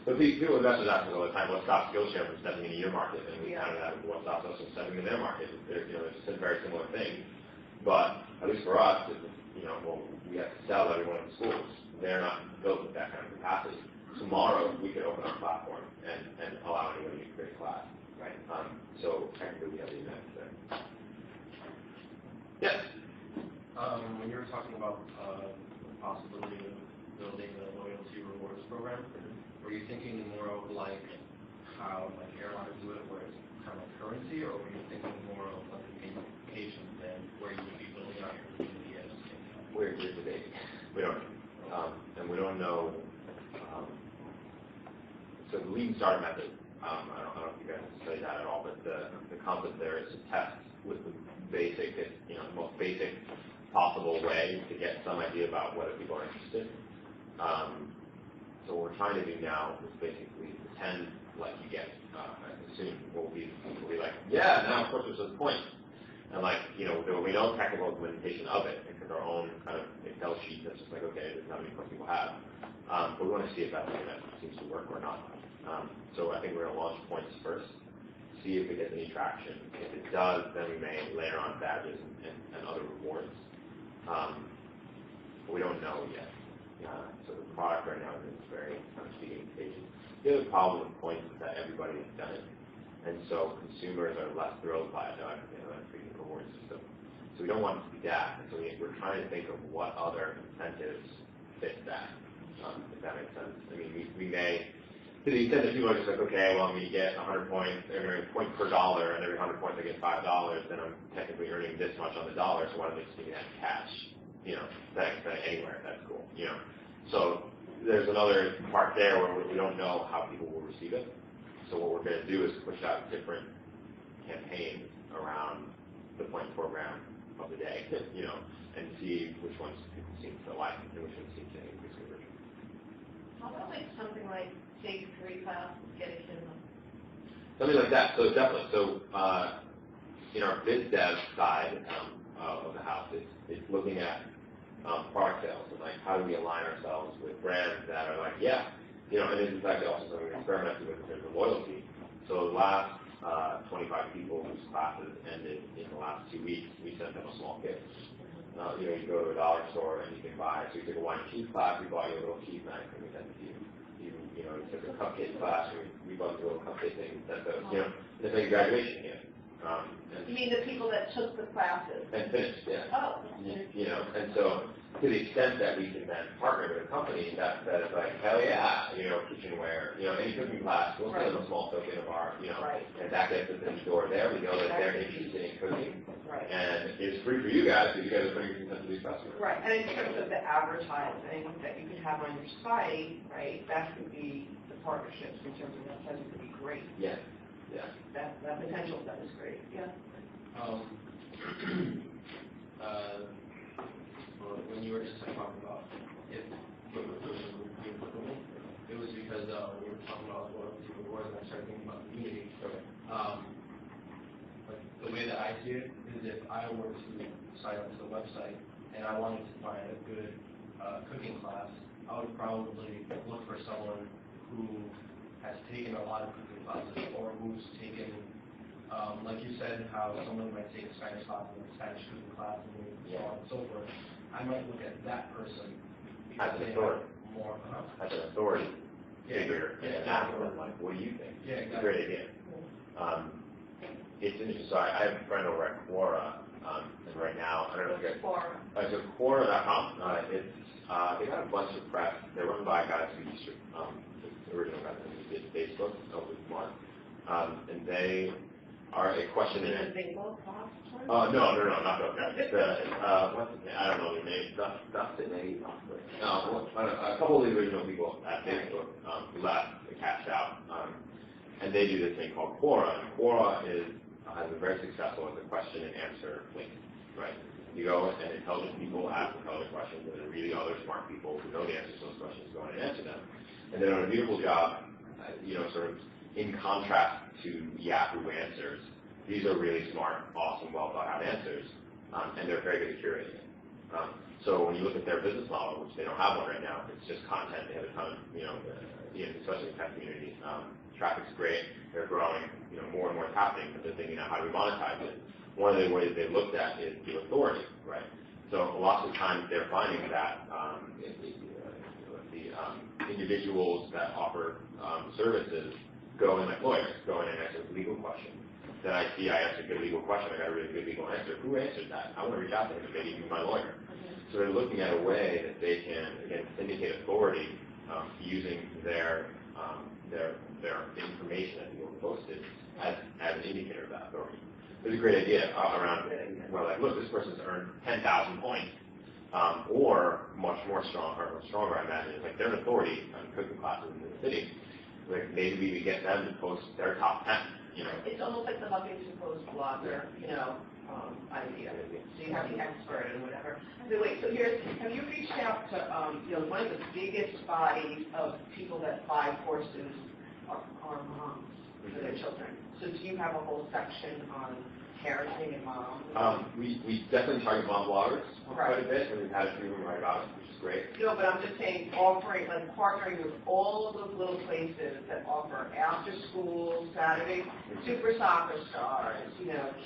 But people investors ask us all the time, what stops Skillshare from stepping into your market? And we counted that with what stops us from stepping into their market. It's a very similar thing. But at least for us, we have to sell everyone in the schools. They're not built with that kind of capacity. Tomorrow, we could open our platform and allow anybody to create a class. Right. So technically, we have the advantage there. Yes. When you were talking about the possibility of building a loyalty rewards program, were you thinking more of like how like airlines do it, where it's kind of like currency, or were you thinking more of like a gamification than where you would be building out your community at the same time? We're here today. We don't know. And we don't know. So the lean starter method, I don't know if you guys studied that at all, but the concept there is to test with the basic, the most basic possible way to get some idea about whether people are interested. So what we're trying to do now is basically pretend like you get soon we'll be like, yeah, now of course there's a point. And like, there will be no technical implementation of it because our own kind of Excel sheet that's just like, okay, this is how many points people have. But we want to see if that's something that seems to work or not. So I think we're going to launch points first, see if it gets any traction. If it does, then we may layer on badges and other rewards. But we don't know yet. So the product right now is in its very kind of beginning stages. The other problem with points is that everybody has done it. And so consumers are less thrilled by it. That freaking reward system. So we don't want it to be that. And so we're trying to think of what other incentives fit that, if that makes sense. I mean, we may, to the extent that people are just like, okay, well, I'm going to get 100 points, I'm going to point per dollar, and every 100 points I get $5, then I'm technically earning this much on the dollar, so why don't they just give me that in cash? That I can spend anywhere, that's cool. So there's another part there where we don't know how people will receive it. So what we're going to do is push out different campaigns around the point program of the day, and see which ones people seem to like and which ones seem to increase conversion. How about like something like take 3 classes, get a Kindle? Something like that. So definitely. So in our biz dev side of the house, it's looking at product sales and like how do we align ourselves with brands that are like, yeah, and this is actually also something we experimented with in terms of loyalty. So the last 25 people whose classes ended in the last 2 weeks, we sent them a small gift. You go to a dollar store and you can buy. So you took a wine and cheese class, we bought you a little cheese knife and we sent it to you. You took a cupcake class, we bought you a little cupcake thing. That's like a graduation gift. You mean the people that took the classes? And finished, yeah. Oh. And so to the extent that we can then partner with a company that is like, hell yeah, kitchenware, any cooking class, we'll send them a small token of our, and that gets us in the door there. We know that they're interested in cooking. Right. And it's free for you guys because you guys are putting your to these customers. Right. And in terms of the advertising that you could have on your site, right, that could be the partnerships in terms of that could be great. Yeah. Yeah. That potential stuff is great. Yeah. When you were just talking about if equipment would be applicable, it was because we were talking about loyalty rewards and I started thinking about community. Okay. Like the way that I see it is if I were to sign up to the website and I wanted to find a good cooking class, I would probably look for someone who has taken a lot of cooking classes or who's taken, like you said, how someone might take a Spanish class and a Spanish cooking class and so on and so forth. I might look at that person as an authority. More, as an authority figure. Yeah, and ask them, like, what do you think? Yeah, exactly. It's a great idea. It's interesting. So I have a friend over at Quora, and right now, I don't know if you guys... Quora. So Quora.com, they got a bunch of press. They're run by guys who used to, the original guys who did Facebook, with Mark. And they are a question in it. No, not those guys. What's his name? I don't know their name. Dustin, maybe. No, a couple of the original people at Facebook who left, they cashed out. And they do this thing called Quora. And Quora has been very successful as a question and answer link, right? You go and intelligent people ask intelligent questions, and then really other smart people who know the answers to those questions go in and answer them. And they're doing a beautiful job, sort of in contrast to Yahoo Answers. These are really smart, awesome, well thought out answers, and they're very good at curating it. So when you look at their business model, which they don't have one right now, it's just content. They have a ton of, especially in the tech community. Traffic's great. They're growing. More and more is happening, but they're thinking, how do we monetize it? One of the ways they looked at is the authority, right? So lots of times they're finding that the individuals that offer services go in like lawyers, go in and answer legal questions. Then I asked a good legal question, I got a really good legal answer. Who answered that? I want to reach out to him and maybe he's my lawyer. So they're looking at a way that they can, again, syndicate authority using their information that people posted as an indicator of that authority. There's a great idea around, like, look, this person's earned 10,000 points, or much more stronger, I imagine. It's like they're an authority on cooking classes in the city. Like maybe we get them to post their top 10. It's almost like the Huffington Post blogger, idea. So you have the expert and whatever. So wait, so have you reached out to, one of the biggest bodies of people that buy courses are moms for their children. So do you have a whole section on parenting and moms? We definitely target mom bloggers quite a bit, and we've had a few of them write about it, which is great. No, but I'm just saying, partnering with all of those little places that offer after school, Saturday, super soccer stars,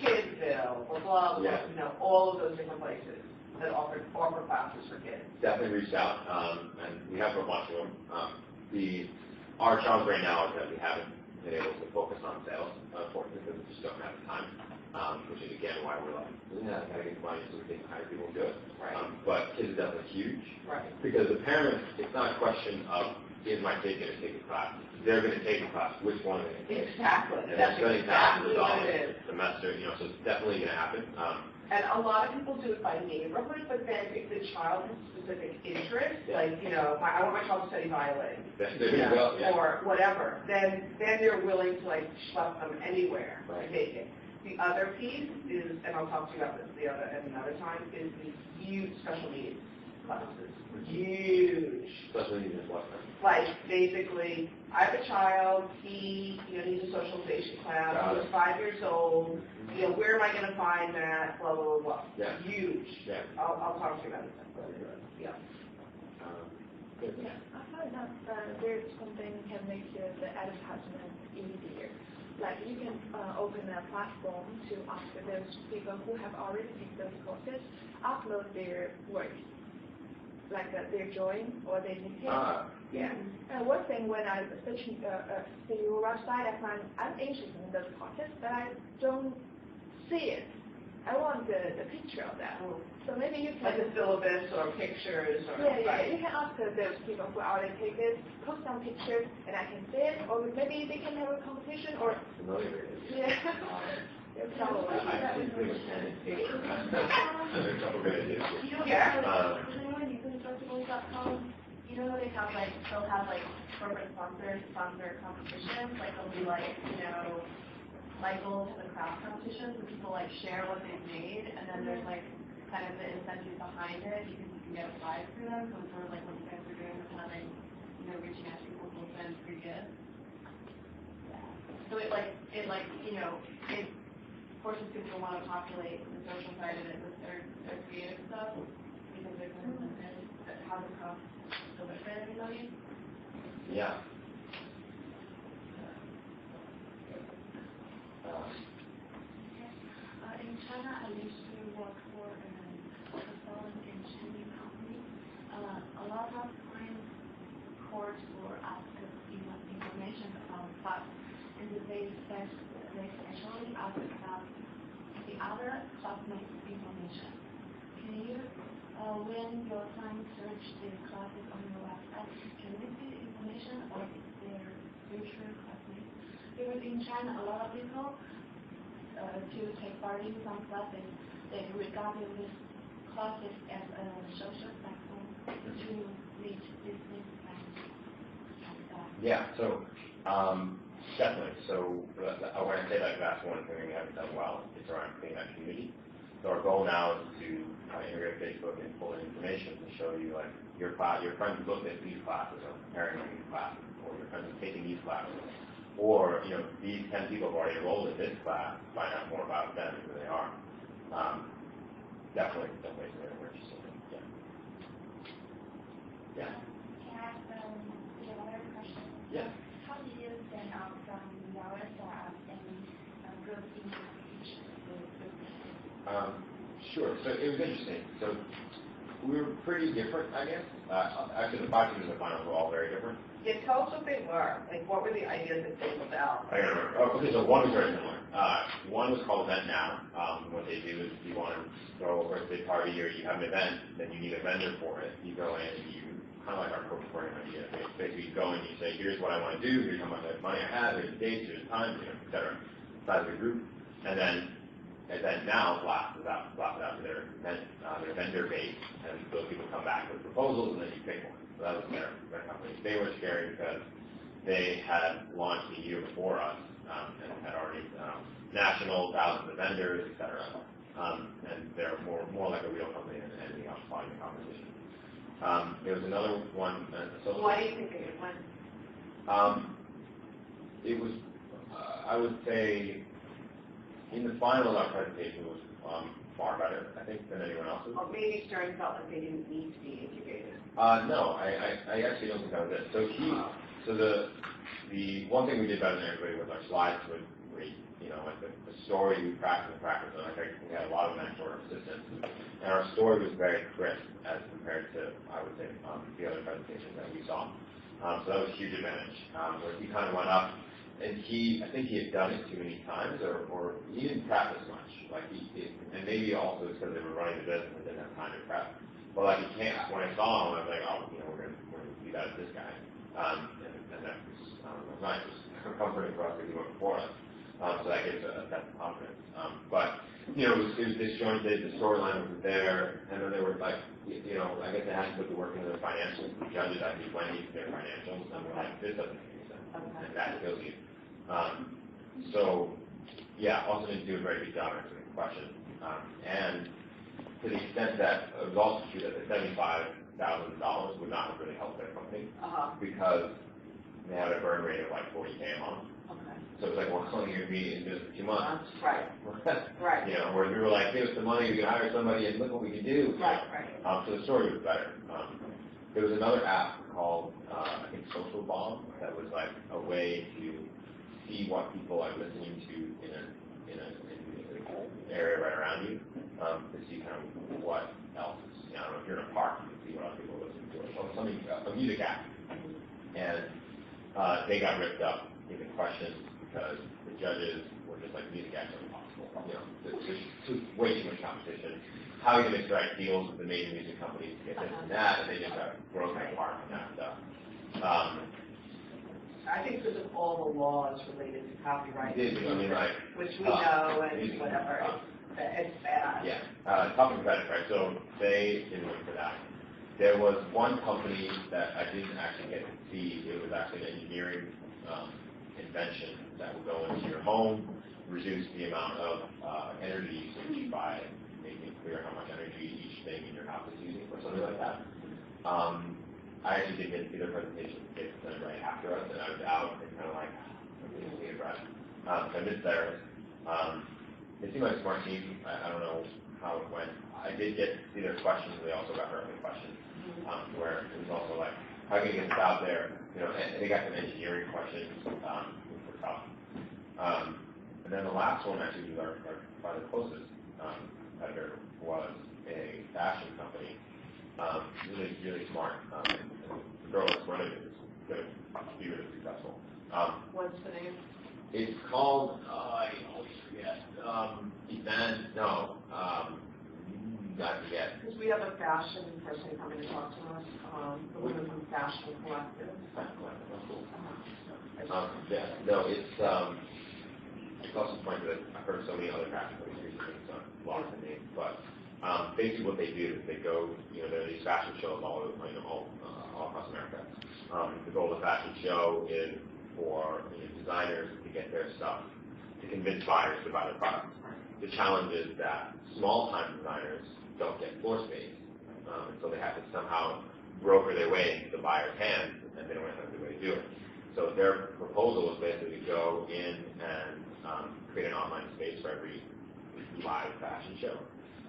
Kidsville, blah, blah, blah, all of those different places that offer classes for kids. Definitely reached out, and we have a bunch of them. Our challenge right now is that we haven't been able to focus on sales, unfortunately, because we just don't have the time. Which is again why we're like, gotta get the money so we can hire people and do it. Right. But kids is definitely huge. Right. Because the parents, it's not a question of, is my kid gonna take a class? They're gonna take a class. Which one are they gonna take? Exactly. And That's they're spending exactly thousands of what dollars it is. a semester, so it's definitely gonna happen. And a lot of people do it by neighborhood, but then if the child has specific interests, I want my child to study violin, or whatever, then they're willing to schlep them anywhere to take it. The other piece is, and I'll talk to you about this at another time, is the huge special needs classes. Huge. Special needs is what? Basically, I have a child, he needs a socialization class, he's 5 years old, where am I going to find that, blah, blah, blah, blah. Yeah. Huge. Yeah. I'll talk to you about it. Yeah. Yeah, I find that there's something can make the advertisement easier. Like you can open a platform to ask those people who have already taken those courses, upload their work, like their drawing or their details. Yeah. One thing when I search your website, I find I'm interested in those courses, but I don't see it. I want the picture of that. So maybe you can... Like the syllabus or pictures or... Yeah, you can ask those people who already take it, post some pictures, and I can see it, or maybe they can have a competition, or... Familiar. Yeah. Probably. I think we can take a couple good ideas. Festivals.com, they have they'll have corporate sponsor competitions, they'll be Michael's and craft competitions, and people share what they've made, and then there's kind of the incentive behind it because you can get a prize for them. So it's sort of like what you guys are doing with having, reaching out to people who will send free gifts. So it forces people to want to populate the social side of it with their creative stuff because there's an incentive that how the cost so much better, Yeah. In China, I used to work for a solar engineering company. A lot of clients called for us information about class, and they actually asked about the other classmates' information. Can you, when your client search the classes on your website, can you see the information of their future classmates? Because in China, a lot of people to take part in some classes, they regard these classes as a social platform to meet business and Yeah, so definitely. So when I say that's one thing we haven't done well, it's around creating that community. So our goal now is to integrate Facebook and pull in information to show you your friends looked at these classes or comparing these classes, or your friends are taking these classes. Or, these 10 people have already enrolled in this class, find out more about them and who they are. Definitely something we're interested in. Yeah. Can I ask another question? Yeah. How do you stand out from the others and good in competition? Sure. So it was interesting. So we were pretty different, I guess. Actually, the 5 teams in the finals were all very different. Yeah, tell us what they were. What were the ideas that came about? I don't remember. Oh, okay, so one was very similar. One was called Event Now. What they do is you want to throw a birthday party or you have an event, then you need a vendor for it. You go in and you, kind of like our corporate program idea. Basically, you go in and you say, here's what I want to do, here's how much money I have, here's the dates, here's the times, et cetera. Size of the group. And then Event Now blasts it out to their vendor base, and those people come back with proposals, and then you pick one. So that was their company. They were scary because they had launched a year before us and had already national, thousands of vendors, et cetera. And they're more like a real company than anything else following the competition. There was another one. Why do you think it went? It was, I would say, in the final, our presentation was far better, I think, than anyone else's. Or maybe Stern felt like they didn't need to be integrated. No, I actually don't think that was it. So the one thing we did better than everybody was our slides were you know, like the story we practiced. And we had a lot of mentor assistants, and our story was very crisp as compared to, I would say, the other presentations that we saw. So that was a huge advantage. Where he kind of went up, and I think he had done it too many times, or he didn't practice much. Like and maybe also it's because they were running the business and didn't have time to prep. But like when I saw him, I was like, oh, you know, we're gonna do that as this guy. And that was nice. It was comforting for us that he went before us. So that gives a sense of confidence. But, you know, it was disjointed, the storyline wasn't there, and then there were like, you know, I guess they had to put the work into the financials. The judges actually went into their financials, and we're like, this doesn't make any sense. And that kills you. So, yeah, also didn't do a very good job answering the question. And to the extent that it was also true that the $75,000 would not have really helped their company because they had a burn rate of like 40K a month. So it's like, well, calling your meeting in just 2 months. Right. Right. You know, where we were like, give us the money, we can hire somebody, and look what we can do. Right. So the story was better. There was another app called, I think, Social Bomb, that was like a way to see what people are listening to in an area right around you, to see kind of what else is, you know, I don't know, if you're in a park, you can see what other people are listening to, or something, a music app. And they got ripped up in the questions because the judges were just like, music acts are impossible. You know, there's way too much competition. How are you going to strike deals with the major music companies to get this and that? And they just got broken apart on that stuff. I think because of all the laws related to copyright, I mean, like, which we know and whatever, it's bad. Yeah, tough and competitive, right? So they didn't win for that. There was one company that I didn't actually get to see. It was actually an engineering invention that will go into your home, reduce the amount of energy usage by making it clear how much energy each thing in your house is using, or something like that. I actually didn't get to see their presentation. They presented right after us, and I was out and kind of like, I'm going to see a breath. So I missed theirs. They seem like a smart team. I don't know how it went. I did get to see their questions, and they also got early questions, where it was also like, how can you get this out there? You know, and they got some engineering questions, which were tough. And then the last one actually was our probably the closest competitor was a fashion company. Really smart. And the girl that's running it is going to be really successful. What's the name? It's called, I always forget, not yet. Because we have a fashion person coming to talk to us, the Women from Fashion Collective. Yeah, no, it's also funny that I've heard so many other fashion companies recently, so I've lost the name, but basically what they do is they go, you know, there are these fashion shows all over, you know, all across America. The goal of the fashion show is for designers to get their stuff, to convince buyers to buy their products. The challenge is that small-time designers don't get floor space, so they have to somehow broker their way into the buyer's hands, and they don't have a way to do it. So their proposal is basically to go in and create an online space for every live fashion show.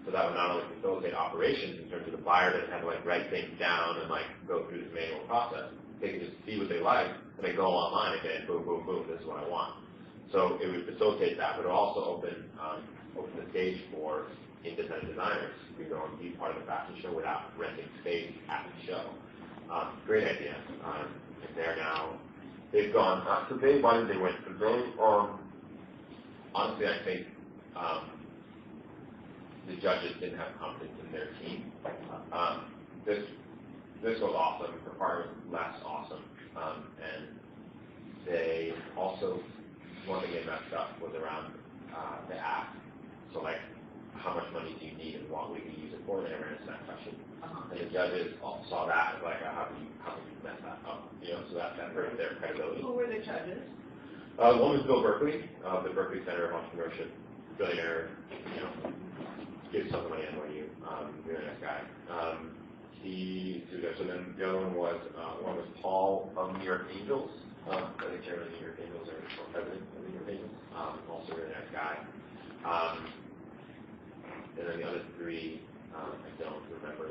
So that would not only facilitate operations in terms of the buyer doesn't have to like write things down and like go through this manual process. They can just see what they like, and they go online and then boom, boom, boom, this is what I want. So it would facilitate that, but it would also open the stage for independent designers to go and be part of the fashion show without renting space at the show. Great idea. They're now, they've gone, so why did they win? Because they, honestly, I think the judges didn't have confidence in their team. This was awesome. The part was less awesome. And they also, one thing they messed up was around the app. So like, how much money do you need and what we can use it for? They never answered that question. And the judges all saw that as like, how can you mess that up? You know, so that hurt their credibility. Who were the judges? One was Bill Berkeley, the Berkeley Center of Entrepreneurship, billionaire, gives tons of money to NYU, really nice guy. So then the other one was Paul from New York Angels, I think chairman of the New York Angels or president of the New York Angels, also a really nice guy. And then the other three, I don't remember.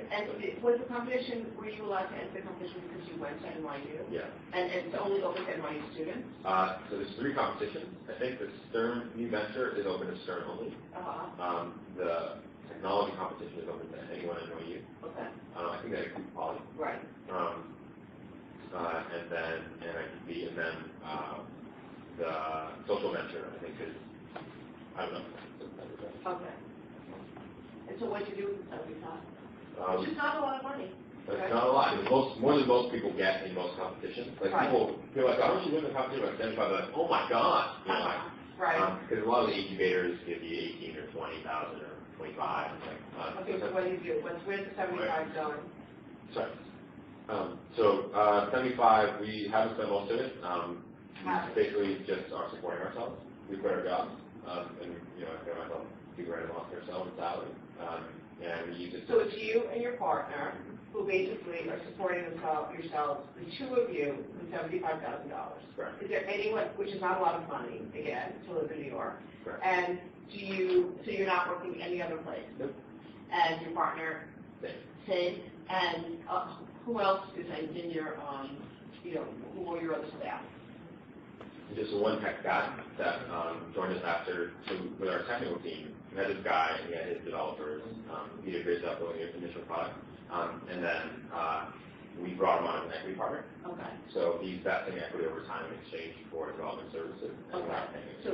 And was the competition, were you allowed to enter the competition because you went to NYU? Yeah. And it's only open to NYU students? So there's 3 competitions. I think the Stern New Venture is open to Stern only. The technology competition is open to anyone at NYU. Okay. I think that includes Poly. Right. And then NITB, and then the social venture, I think is, I don't know. Okay. And so what did you do with the 75? Which is not a lot of money. It's not a lot. It's more than most people get in most competitions. Like people feel like, how much you win the competition? Like 75, like, oh my god, you know, like, right. Because a lot of the incubators give you 18 or 20,000 or 25. Okay, so what do you do? Where's the 75 going? Sorry. So 75, we haven't spent most of it. We basically just are supporting ourselves. We quit our jobs, and I feel myself figure out off ourselves with salary, and we use it. So it's you and your partner who basically are supporting yourselves, the two of you, with $75,000. Correct. Is there anyone, which is not a lot of money, again, to live in New York. Correct. And so you're not working any other place? Nope. And your partner? Same. And who else is in your, who are your other staff? Just one tech guy that joined us after, with our technical team. We had this guy, and he had his developers. He did a great job building the initial product. And then we brought him on as an equity partner. Okay. So he's vesting equity over time in exchange for development services. Okay. So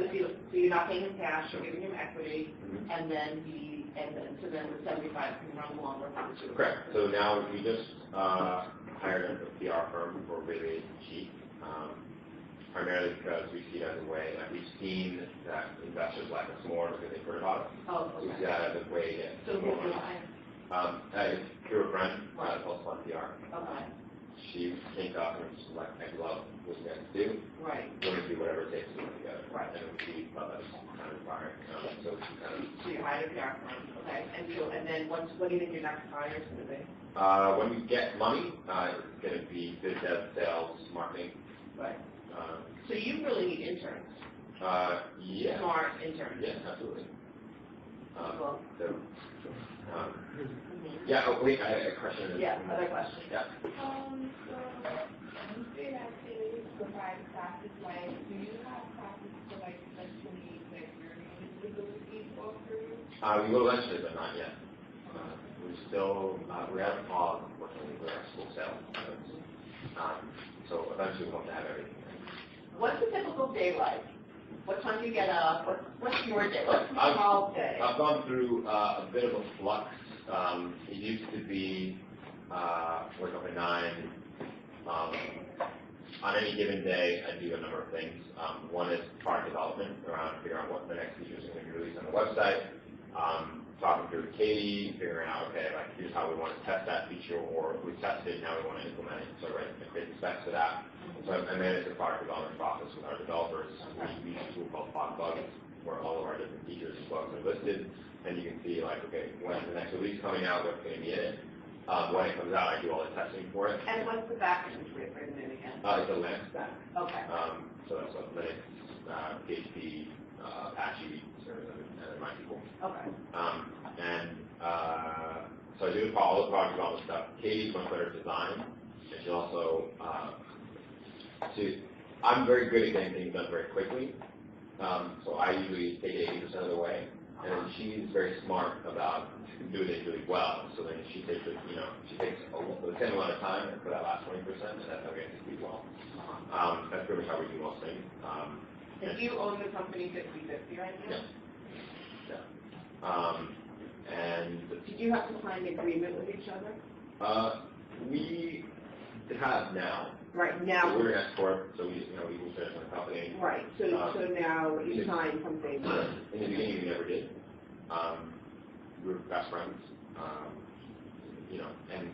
you're not paying him cash, you're giving him equity, and then so then the 75 can run longer. Correct. So now we just hired a PR firm for really cheap. Primarily because we see it as a way, like we've seen that investors like us more because they've heard about it. Oh, okay. So we see that as a way to get more money. Through a friend, called Fun PR. Okay. She came up and was like, I love what you guys do. Right. We're going to do whatever it takes to work together. Right. And we thought that was kind of inspiring. So she kind of. So you hired a PR firm, okay. And then what do you think your next hire is going to be? When we get money, it's going to be biz dev, sales, marketing. Right. So you really need interns. Yeah. Smart interns. Yeah, absolutely. Yeah, wait, I had a question. Yeah, other question. Yeah. So, you say that they provide classes, like, do you have classes for, like, especially, like, learning disabilities offered? We will eventually, but not yet. We have a pause, unfortunately, with our school sale. So eventually we hope to have everything. What's a typical day like? What time do you get up? What's your day? What's a normal day? I've gone through a bit of a flux. It used to be wake up at 9. On any given day, I do a number of things. One is product development, around figuring out what the next features are going to be released on the website. Talking through with Katie, figuring out, okay, like here's how we want to test that feature, or we tested it, now we want to implement it. So I create the specs for that. So I manage the product development process with our developers. We use a tool called Pod Bugs, where all of our different features and bugs are listed, and you can see like, okay, when the next release coming out, what's going to be in it. When it comes out, I do all the testing for it. And what's the backend for it again? It's a Linux stack. Okay. So that's what Linux, PHP, Apache, servers, and MySQL. Okay. So I do all the product development stuff. Katie's much better at design, and she also, I'm very good at getting things done very quickly. So I usually take it 80% of the way, and then she's very smart about doing it really well. So then she takes it, she takes the same amount of time for that last 20%, and that's how we execute well. That's pretty much how we do most things. And you own the company 50/50 right now? Yeah. And did you have to sign an agreement with each other? We have now. Right now. So we're an S corp, so we will finish on the company. Right. So now you signed something. In the beginning, we never did. We were best friends. And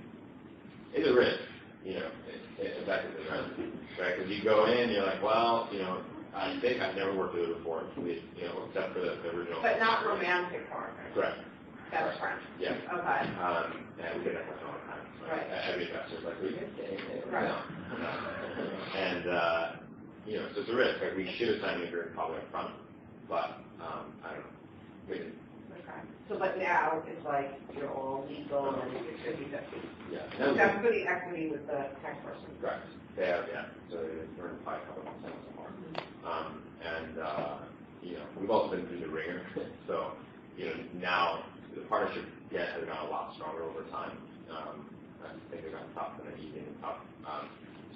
it's a risk. effectively, right? Because you go in, you're like, well, I think I've never worked with it before, except for the original. But not romantic partners. Correct. That's friends. Yeah. Okay. And we get that question all the time. Right. Every investor's like, we get it. Right. No. And, so it's a risk. Like, we should have signed the agreement probably up front, but, I don't know. We didn't. Okay. So, but now it's like you're all legal and it's 50/50. Yeah. So that's for the equity with the tax person. Correct. They have, yeah. So we're in 5 couple of percent so far. We've also been through the ringer. So, now the partnership has gotten a lot stronger over time. I think they've gotten tough and they're easing up.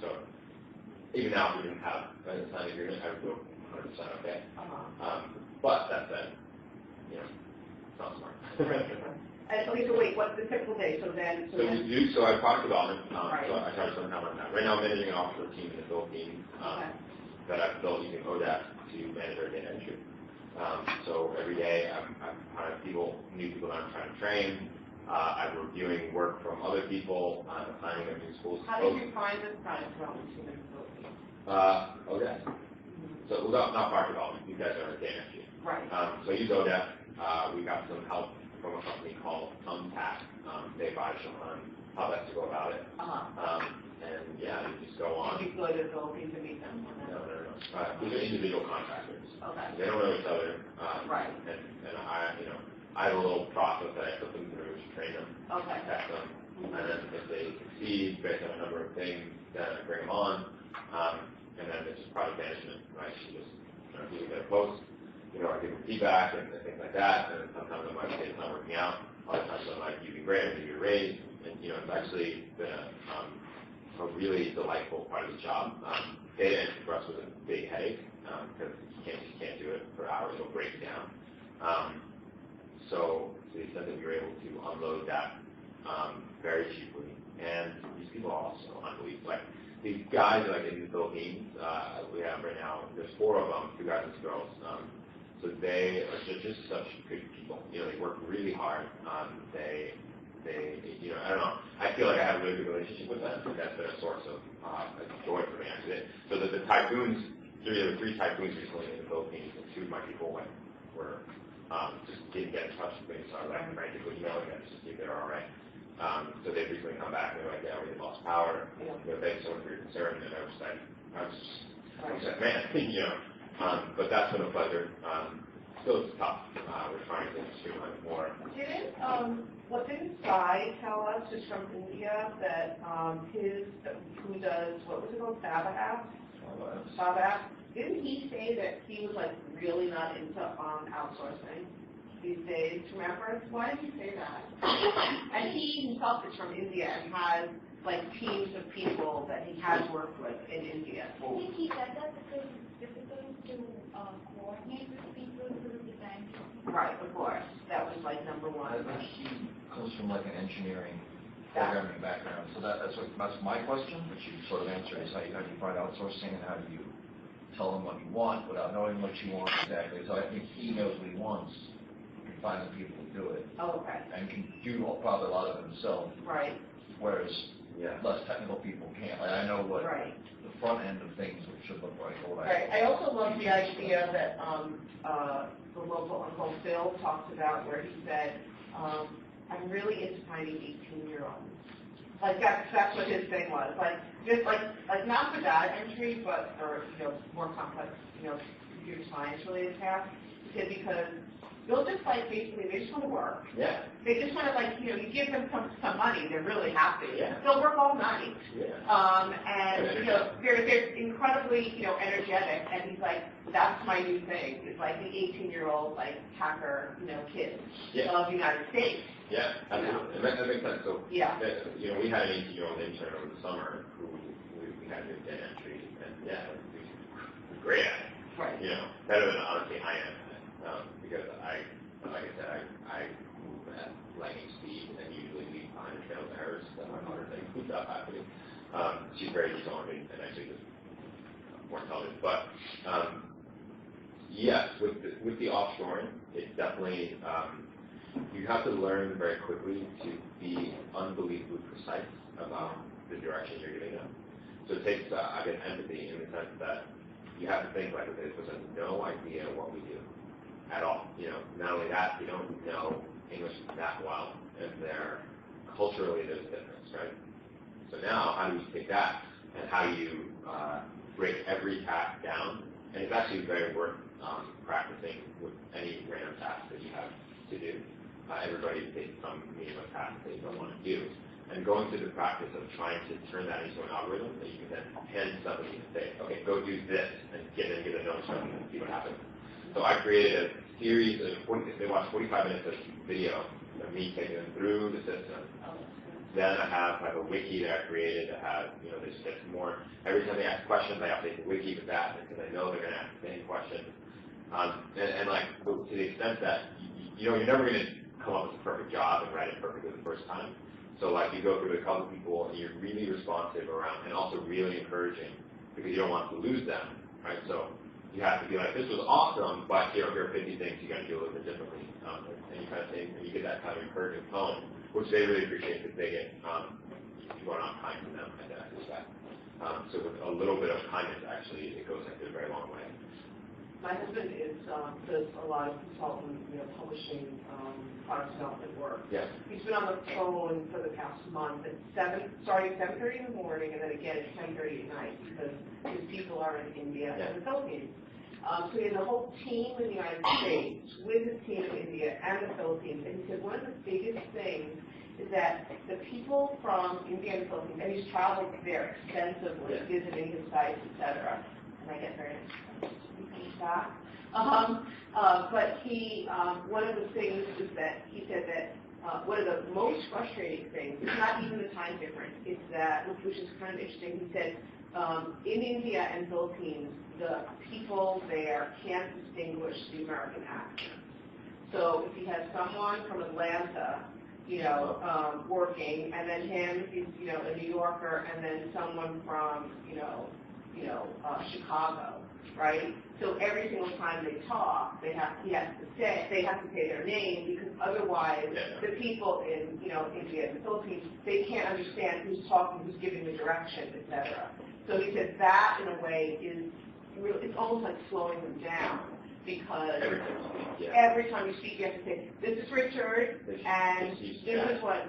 So even now, if we didn't have a signed agreement, I would feel 100% okay. But that said, it's not smart. And okay, so wait, what's the typical day? So I product development. Right. So I try to spend time on that. Right now, I'm managing an offshore team in the Philippines that I've built using ODAP to manage our data entry. So every day, I'm hiring new people that I'm trying to train. I'm reviewing work from other people. I'm assigning them to schools. how did you find this product development team in the Philippines? ODAP. So not product development. You guys are data entry. Right. So I use ODAP. We got some help from a company called Unpack. They advise on how best to go about it. And yeah, you just go on. Did you go to the Philippines to meet them? No. These are individual contractors. Okay. They don't know each other. Right. And I have a little process that I put them through to train them, Okay. test them, and then if they succeed based on a number of things, then I bring them on. And then it's just product management, right? She just, people get a post, I give them feedback and things like that, and sometimes I'm like, okay, it's not working out. Other times I'm like, you'd be great, I'd give you a raise. And, it's actually been a really delightful part of the job. Data entry for us was a big headache, because you can't do it for hours, it'll break down. So to the extent that we were able to unload that very cheaply, and these people are also unbelievable. Like, these guys in the Philippines, we have right now, there's 4 of them, 2 guys and 2 girls. So they are just such good people. They work really hard. They I don't know. I feel like I have a really good relationship with them, and that's been a source of joy for me, actually. So the typhoons, there were 3 typhoons recently in the Philippines, and 2 of my people were just didn't get in touch with me, so I was like, frantically emailing them just to see if they were all right. So they've recently come back, and they're like, yeah, we lost power. Thanks so much for your concern. And I was like, man, but that's been a pleasure. Still, it's tough. We're trying to streamline more. What didn't Sai tell us, just from India, that who does, what was it called, Sabah? Didn't he say that he was really not into outsourcing these days? Remember? Why did he say that? And he himself is from India and has teams of people that he has worked with in India. I think he said that because it's difficult to coordinate with people through the bank. Right, of course. That was number one. I think he comes from an engineering programming background, so that's my question, which you sort of answered, is how do you find outsourcing and how do you tell them what you want without knowing what you want exactly. So I think he knows what he wants, can find the people to do it. Oh, okay. And can do probably a lot of it himself. Right. Whereas less technical people can't. I know what the front end of things should look like. Right. I also love the idea that the local Uncle Phil talked about, where he said, I'm really into finding 18-year-olds. That's what his thing was. Just not for data entry, but for more complex computer science related tasks. He said because they'll just basically they just want to work. Yeah. They just want to you give them some money, they're really happy. Yeah. They'll work all night. Yeah. And they're incredibly energetic, and he's like, that's my new thing. It's the 18-year-old hacker kid of the United States. Yeah, absolutely. That makes sense. So we had an 18-year-old intern over the summer who we had to do data entry, and he was great at it. Right. Better than honestly I am, because like I said, I move at lightning speed and usually leave behind a trail of errors that are harder things without happening. She's very disarming and actually just more intelligent. But yes, with the offshoring, it's definitely you have to learn very quickly to be unbelievably precise about the direction you're giving them. So it takes, I guess, empathy in the sense that you have to think like, okay, this person has no idea what we do at all. Not only that, they don't know English that well, and culturally there's a difference, right? So now, how do you take that, and how do you break every task down? And it's actually very worth practicing with any random task that you have to do. Everybody takes some meaningless task that you don't want to do. And going through the practice of trying to turn that into an algorithm that you can then hand somebody and say, okay, go do this, and get a note from them and see what happens. So I created a series of, they watched 45 minutes of video of me taking them through the system. Then I have like a wiki that I created that has, there's just more, every time they ask questions, I update the wiki with that because I know they're going to ask the same question. And like, to the extent that, you're never going to come up with a perfect job and write it perfectly the first time. So like, you go through with a couple people and you're really responsive around, and also really encouraging because you don't want to lose them, right? So you have to be like, this was awesome, but here are 50 things you got to do a little bit differently. And you kind of think, and you get that kind of encouraging tone, which they really appreciate because they get, you are not kind to them, I suspect. So with a little bit of kindness, actually, it goes a very long way. My husband does a lot of consulting, publishing, product development work. Yes. He's been on the phone for the past month starting at 7:30 in the morning and then again at 10:30 at night because his people are in India and the Philippines. So he has a whole team in the United States with his team in India and the Philippines. And he said one of the biggest things is that the people from India and the Philippines, and he's traveled there extensively, visiting his sites, etc. And I get very back. But one of the things is that he said that one of the most frustrating things is not even the time difference. It's that, which is kind of interesting. He said in India and Philippines, the people there can't distinguish the American accent. So if he has someone from Atlanta, working, and then him, he's a New Yorker, and then someone from Chicago. Right? So every single time they talk, they have to say their name because otherwise the people in India and the Philippines, they can't understand who's talking, who's giving the direction, etc. So he said that in a way is really, it's almost like slowing them down because every time you speak, you have to say, this is Richard, and this is what.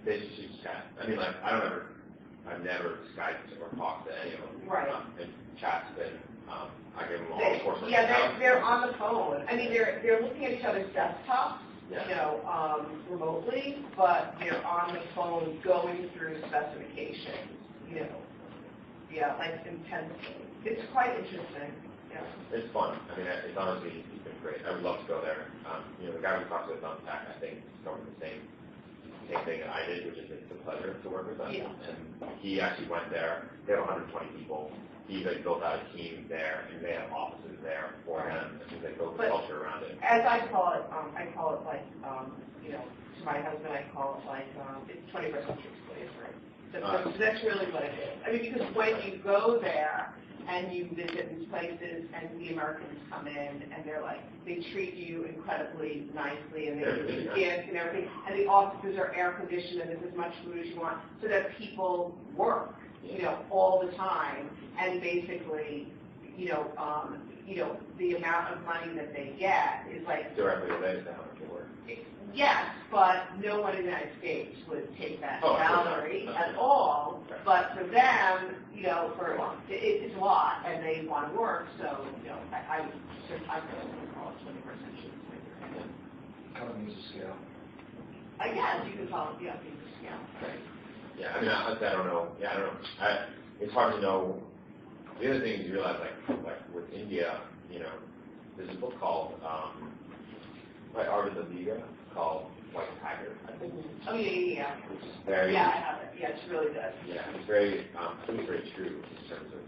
They just use chat. I mean, like, I've never Skyped or talked to any of them. Right. And chat's been, I give them all the course. They're on the phone. I mean, they're looking at each other's desktops, remotely, but they're on the phone going through specifications, like intensely. It's quite interesting. Yeah. It's fun. I mean, it's honestly, it's been great. I would love to go there. The guy we talked with on TAC, I think, is going the same thing that I did, which is it's a pleasure to work with them. Yeah. And he actually went there. They have 120 people. He's built out a team there, and they have offices there for him, and they built the culture around it. As I call it like, to my husband, I call it like, it's 21st century slavery. So that's really what it is. I mean, because when you go there and you visit these places, and the Americans come in, and they treat you incredibly nicely, and they give you gifts and everything, and the offices are air conditioned, and there's as much food as you want, so that people work. All the time, and basically, the amount of money that they get is like directly related to how much they work. Yes, but no one in the United States would take that salary at all. But for them, it's a lot, and they want to work. So, I personally call it 21st century slavery. Economies of scale. I guess you could call it economies of scale. Right. Yeah, I mean, I don't know. Yeah, I don't know. It's hard to know. The other thing is you realize, like with India, there's a book called by Arvind Adiga called White Tiger, I think. Oh yeah. Which is very. Yeah, I have it. Yeah, it's really good. Yeah, it's very. I think it's very true in terms of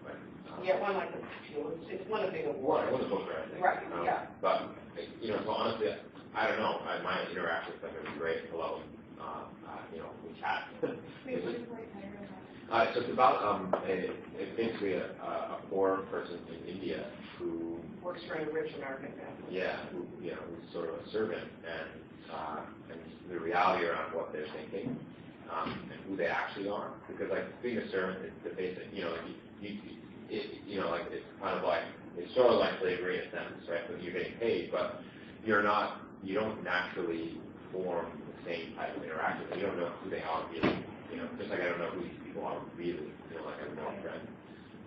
like. Yeah, one like it's one of the big awards. One of the books, I think. Right. Yeah. But so honestly, I don't know. My interactions with them have been great. Hello. We chat. So it's about basically a poor person in India who works for a rich American family. Yeah, who's sort of a servant, and the reality around what they're thinking and who they actually are. Because like being a servant is the basic, like it's kind of like, it's sort of like slavery in a sense, right? So you're getting paid, but you don't naturally form the same type of interaction. You don't know who they are really, just like I don't know who these people are really, like I know a friend.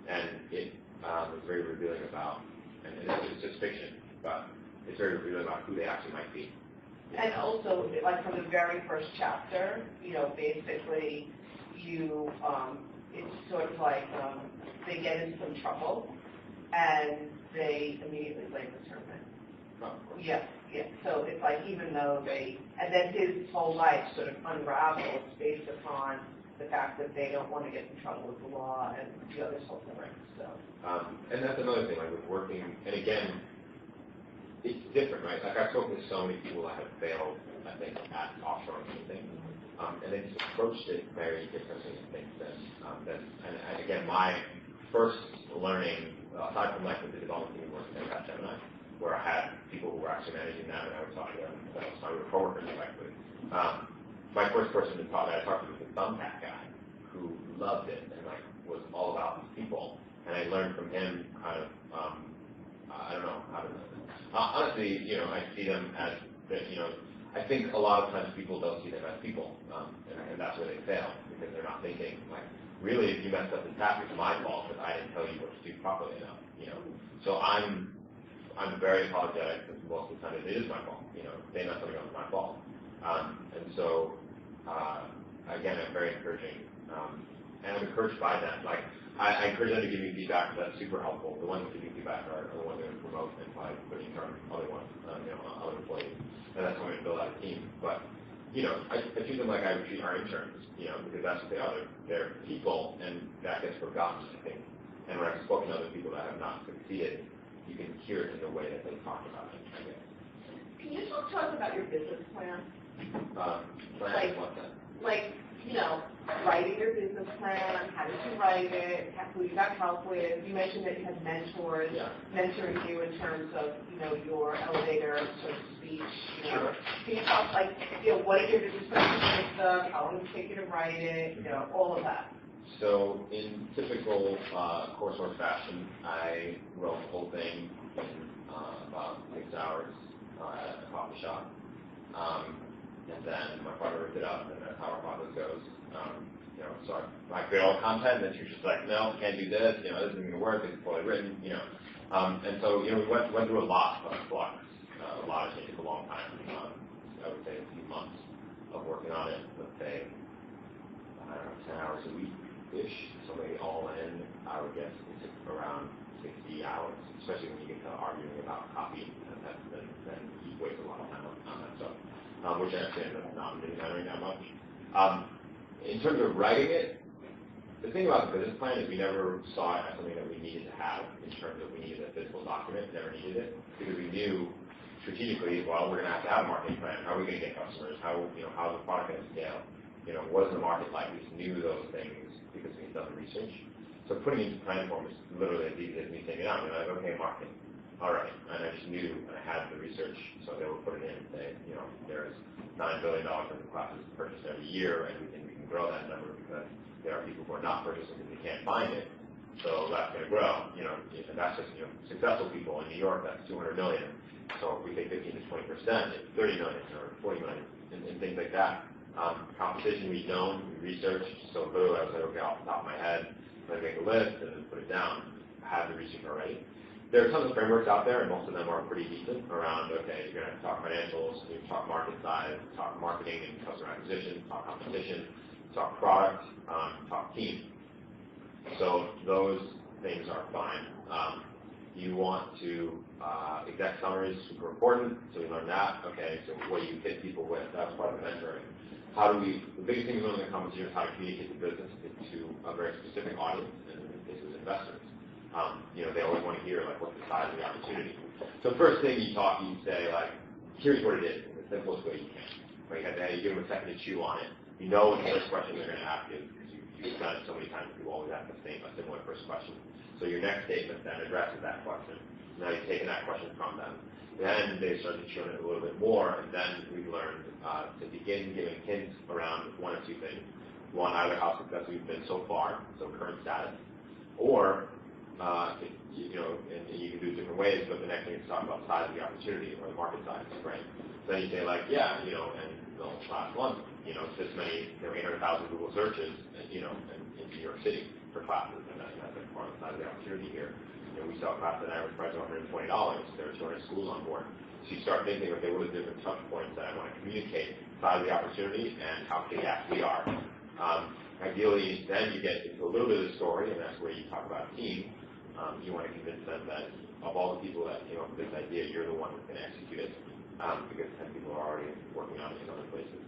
And it was very revealing about, and it's just fiction, but it's very revealing about who they actually might be. And also, like from the very first chapter, basically it's sort of like they get in some trouble and they immediately blame the servant. Yes. So it's like even though and then his whole life sort of unravels based upon the fact that they don't want to get in trouble with the law and this whole thing. So. And that's another thing, like with working, and again, it's different, right? Like I've spoken to so many people that have failed, I think, at offshore things, and they just approached it very differently, I think, and again, my first learning, aside from like the development team working at Gemini, where I had people who were actually managing that, and I would talk to them, that was my coworkers, effectively. My first person that I talked to was the Thumbtack guy, who loved it and like was all about these people, and I learned from him kind of, I don't know how to. Honestly, I see them as, I think a lot of times people don't see them as people, and that's where they fail, because they're not thinking, like, really, if you messed up this task, it's my fault, because I didn't tell you what to do properly enough, So I'm very apologetic, because most of the time it is my fault, they messed something up, it's my fault. And so, again, I'm very encouraging, and I'm encouraged by that. Like, I encourage them to give me feedback. That's super helpful. The ones that give me feedback are the ones that are promote and probably put in charge of other ones, other employees. And that's how we build out a team. But, I treat them like I would treat our interns, because that's what they are. They're people, and that gets forgotten, I think. And when I've spoken to other people that have not succeeded, you can hear it in the way that they talk about it, I guess. Can you talk to us about your business plan? What's that? Like, writing your business plan, how did you write it, who you got help with. You mentioned that you had mentors mentoring you in terms of, your elevator, so to speak. Sure. Can you talk, like, what is your business plan consist of, how long does it take you to write it, all of that? So in typical coursework fashion, I wrote the whole thing in about 6 hours at a coffee shop. And then my partner ripped it up, and that's how our process goes. So I create all the content, and then she's just like, no, can't do this, this isn't going to work, it's poorly written, And so, we went through a lot of blocks, a lot of things, a long time. I would say a few months of working on it, let's say, 10 hours a week-ish. So maybe all in, I would guess it took around 60 hours, especially when you get to arguing about copy, and then you waste a lot of time on that stuff. Which I actually ended up not really mattering that much. In terms of writing it, the thing about the business plan is we never saw it as something that we needed to have in terms of we needed a physical document, never needed it, because we knew strategically, well, we're going to have a marketing plan. How are we going to get customers? How's the product going to scale? What is the market like? We just knew those things because we had done the research. So putting it into plan form is literally as easy as me saying it out. Like, okay, marketing. All right, and I just knew, and I had the research, so they would put it in and say, there's $9 billion worth of classes purchased every year, and we can grow that number because there are people who are not purchasing because they can't find it, so that's going to grow, and that's just, successful people in New York, that's 200 million, so if we take 15 to 20%, it's 30 million or 40 million, and things like that. Competition we've known, we researched, so literally I was like, okay, off the top of my head, let me make a list and then put it down, I have the research already. There are tons of frameworks out there, and most of them are pretty decent around, okay, you're going to talk financials, you talk market size, talk marketing and customer acquisition, talk competition, talk product, talk team. So those things are fine. You want to, exec summaries, super important, so we learned that. Okay, so what do you hit people with? That's part of the mentoring. The biggest thing we learned in the competition is how to communicate the business to a very specific audience, and in this case, it was investors. They always want to hear, like, what's the size of the opportunity. So first thing you say, like, here's what it is, in the simplest way you can. Like, you give them a second to chew on it. You know what the first question they're going to ask is, because you've done it so many times, people always ask a similar first question. So your next statement then addresses that question. Now you've taken that question from them. Then they started showing it a little bit more, and then we learned to begin giving hints around one of two things. One, either how successful we've been so far, so current status, or and you can do it different ways, but the next thing is to talk about the size of the opportunity or the market size, right? So then you say like, yeah, and last month, it's this many, 800,000 Google searches, in New York City for classes, and that's part of the size of the opportunity here. We sell a class at an average price of $120. There are 200 schools on board. So you start thinking, okay, what are the different touch points that I want to communicate, size of the opportunity, and how big we are. Ideally, then you get into a little bit of the story, and that's where you talk about a team. You want to convince them that of all the people that came up with this idea, you're the one who's going to execute it, because 10 people are already working on it in other places.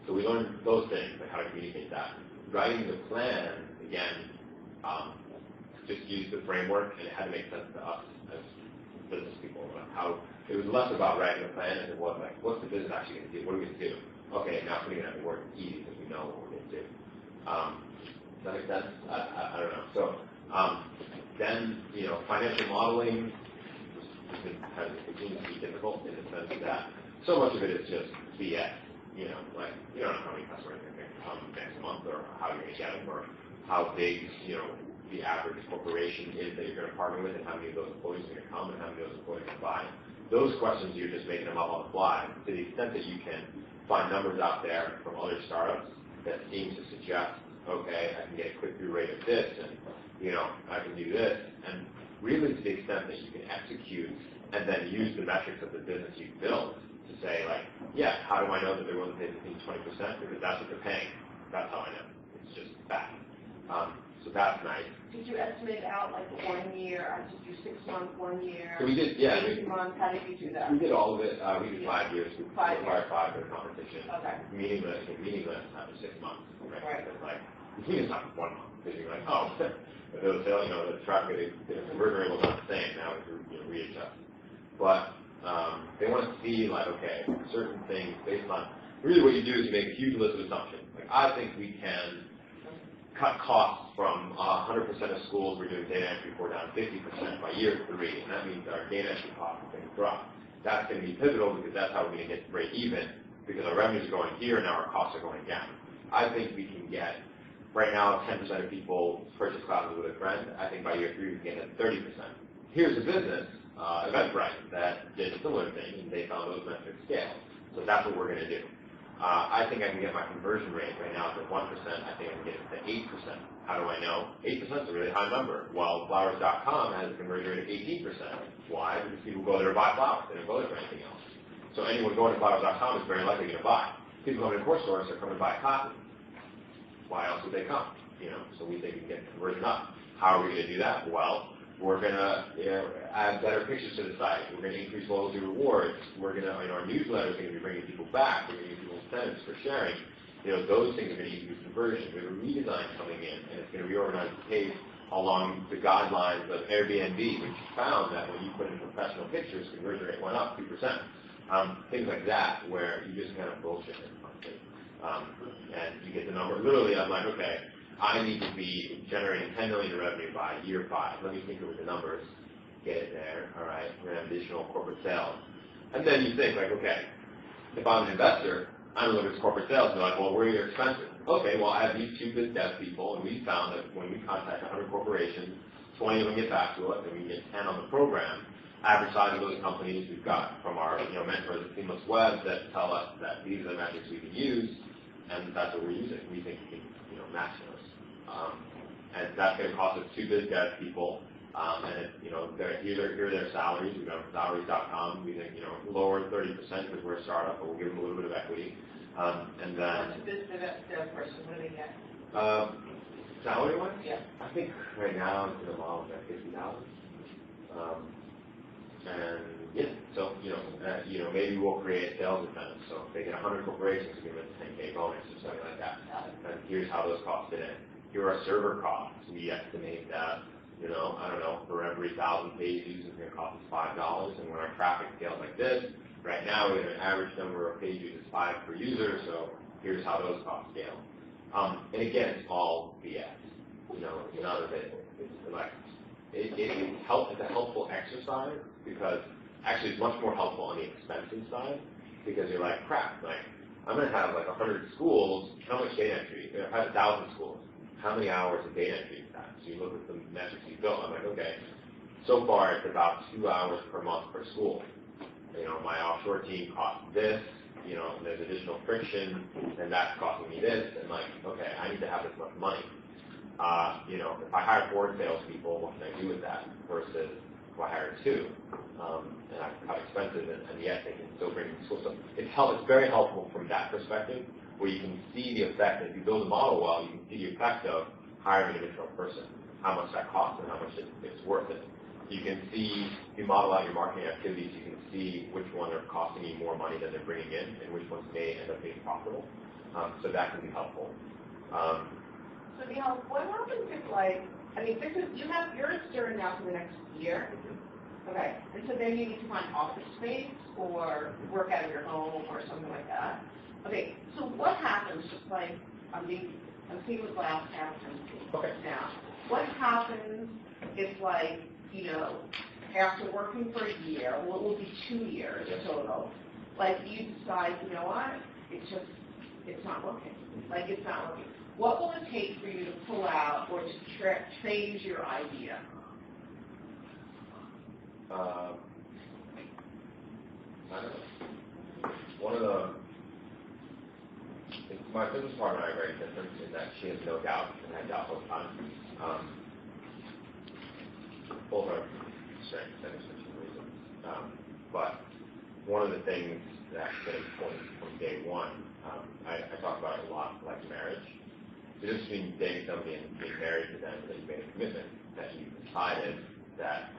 So we learned those things, like how to communicate that. Writing the plan, again, just use the framework, and it had to make sense to us as business people. It was less about writing a plan as it was like, what's the business actually going to do? What are we going to do? Okay, now putting it at work is easy because we know what we're going to do. Does that make sense? I don't know. So then, financial modeling has continued to be difficult in the sense that so much of it is just BS. You don't know how many customers are going to come next month, or how you're going to get them, or how big, the average corporation is that you're going to partner with, and how many of those employees are going to come, and how many of those employees are going to buy. Those questions, you're just making them up on the fly. To the extent that you can find numbers out there from other startups that seem to suggest, okay, I can get a click-through rate of this, and, I can do this, and really to the extent that you can execute and then use the metrics of the business you've built to say, like, yeah, how do I know that they're willing to pay 15-20%? Because that's what they're paying. That's how I know. It's just fact. So that's nice. Did you estimate out like 1 year? Did you 6 months, 1 year? So we did, yeah. 8 months? How did you do that? We did all of it. We did 5 years. We 5 required 5 for the competition. Okay. Meaningless after 6 months. Right. It's like, meaningless after 1 month. Because you're like, oh, the traffic, the conversion rate was not the same. Now it's readjust. But they want to see, like, okay, certain things based on, really what you do is you make a huge list of assumptions. Like, I think we can cut costs from 100% of schools we're doing data entry for down 50% by year 3, and that means our data entry costs are going to drop. That's going to be pivotal because that's how we're going to get to break even, because our revenues are going here and now our costs are going down. I think we can get, right now, 10% of people purchase classes with a friend. I think by year 3 we can get at 30%. Here's a business, Eventbrite, that did a similar thing, and they found those metrics scale. So that's what we're going to do. I think I can get my conversion rate right now to 1%. I think I can get it to 8%. How do I know? 8% is a really high number. Well, flowers.com has a conversion rate of 18%. Why? Because people go there to buy flowers. They don't go there for anything else. So anyone going to flowers.com is very likely going to buy. People going to course stores are coming to buy classes. Why else would they come? So we think we can get the conversion up. How are we going to do that? Well, we're going to add better pictures to the site. We're going to increase loyalty rewards. We're going to, our newsletter is going to be bringing people back. We're going to give people incentives for sharing. Those things are going to increase conversion. We have a redesign coming in, and it's going to reorganize the page along the guidelines of Airbnb, which found that when you put in professional pictures, conversion rate went up 2%. Things like that, where you just kind of bullshit it. And you get the number. Literally, I'm like, okay, I need to be generating $10 million in revenue by year 5. Let me think over the numbers. Get it there. All right. We're going to have additional corporate sales. And then you think, like, okay, if I'm an investor, I'm going to look at corporate sales and be like, well, where are your expenses? Okay, well, I have these 2 biz dev people, and we found that when we contact 100 corporations, 20 of them get back to us, and we get 10 on the program. Average size of those companies we've got from our mentors at Seamless Web that tell us that these are the metrics we can use, and that's what we're using. We think we can match those. And that's going to cost us 2 biz dev people, and here are their salaries. We go to salaries.com. We think lower 30% because we're a startup, but we'll give them a little bit of equity. And then what's a biz dev person? What do they get? Salary wise? Yeah. I think right now it's in the model at $50,000. And yeah, so maybe we'll create sales incentives. So if they get 100 corporations, we give them a 10K bonus or something like that. And here's how those costs fit in. Here are server costs. We estimate that I don't know, for every 1,000 page views it's going to cost us $5. And when our traffic scales like this, right now we have an average number of page views is 5 per user. So here's how those costs scale. And again, it's all BS. None of it is like it's a helpful exercise because actually it's much more helpful on the expensive side because you're like, crap, like I'm going to have like 100 schools, how much data entry? If I have 1,000 schools, how many hours of data entry is that? So you look at the metrics you built, I'm like, okay, so far it's about 2 hours per month per school. You know, my offshore team costs this, you know, there's additional friction, and that's costing me this, and like, okay, I need to have this much money. You know, if I hire 4 salespeople, what can I do with that? Versus if I hire 2, and I cut expenses, and yet they can still bring me to school. So it's very helpful from that perspective, where you can see the effect. If you build a model well, you can see the effect of hiring an additional person, how much that costs and how much it's worth it. You can see, if you model out your marketing activities, you can see which ones are costing you more money than they're bringing in, and which ones may end up being profitable. So that can be helpful. So Neil, what happens if like, I mean, you're a student now for the next year. Okay, and so then you need to find office space or work out of your home or something like that. Okay, so what happens, just like, I'm seeing with glass houses now. What happens if like, you know, after working for a year, well, it will be 2 years total, like you decide, you know what, it's not working. Like it's not working. What will it take for you to pull out or to change your idea? I don't know. One of my business partner and I are very different in that she has no doubt and I doubt all the time. Both are strengths and different reasons. But one of the things that's been important from day one, I talk about it a lot, like marriage. The difference between dating somebody and being married to them is that you made a commitment, that you decided that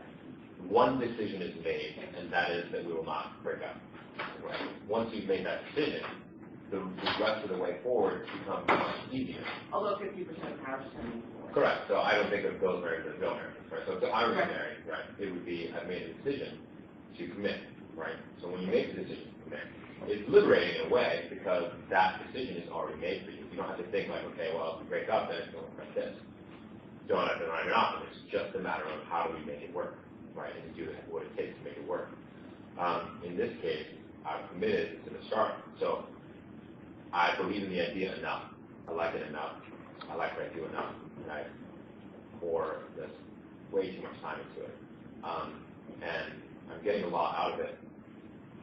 one decision is made, and that is that we will not break up. Right? Once you've made that decision, the rest of the way forward becomes much easier. Although 50% of marriage is correct. So I don't think of those marriages as real marriages. Right? So if I were married, right, it would be I've made a decision to commit. Right? So when you make the decision to commit, it's liberating in a way because that decision is already made for you. You don't have to think like, okay, well, if we break up, then it's going to look like this. You don't have to line it up. It's just a matter of how do we make it work, right, and do what it takes to make it work. In this case, I've committed to the start. So I believe in the idea enough. I like it enough. I like what I do enough. And I pour this way too much time into it. And I'm getting a lot out of it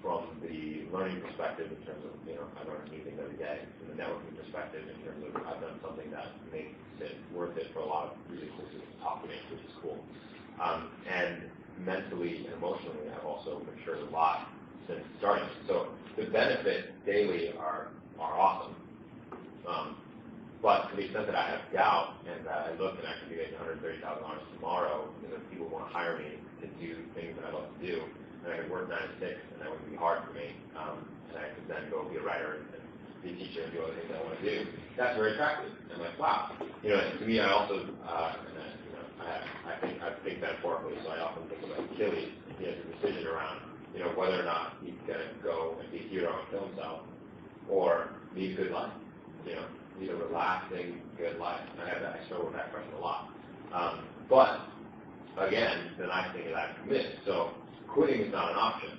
from the learning perspective in terms of, you know, I learn new things every day. From the networking perspective in terms of I've done something that makes it worth it for a lot of really cool people to talk to me, which is cool. And mentally and emotionally, I've also matured a lot since starting. So the benefits daily are awesome. But to the extent that I have doubt and that I look and I could be making $130,000 tomorrow, because people want to hire me to do things that I love to do, and I could work 9 to 6, and that wouldn't be hard for me, and I could then go be a writer and be a teacher and do other things I want to do. That's very attractive. And I'm like, wow. You know, and to me, I also, I think metaphorically, so I often think about Achilles. He has a decision around, you know, whether or not he's going to go and be a hero and kill himself, or lead a good life. You know, lead a relaxing, good life. I struggle with that question a lot. But again, the nice thing is I've committed. So quitting is not an option,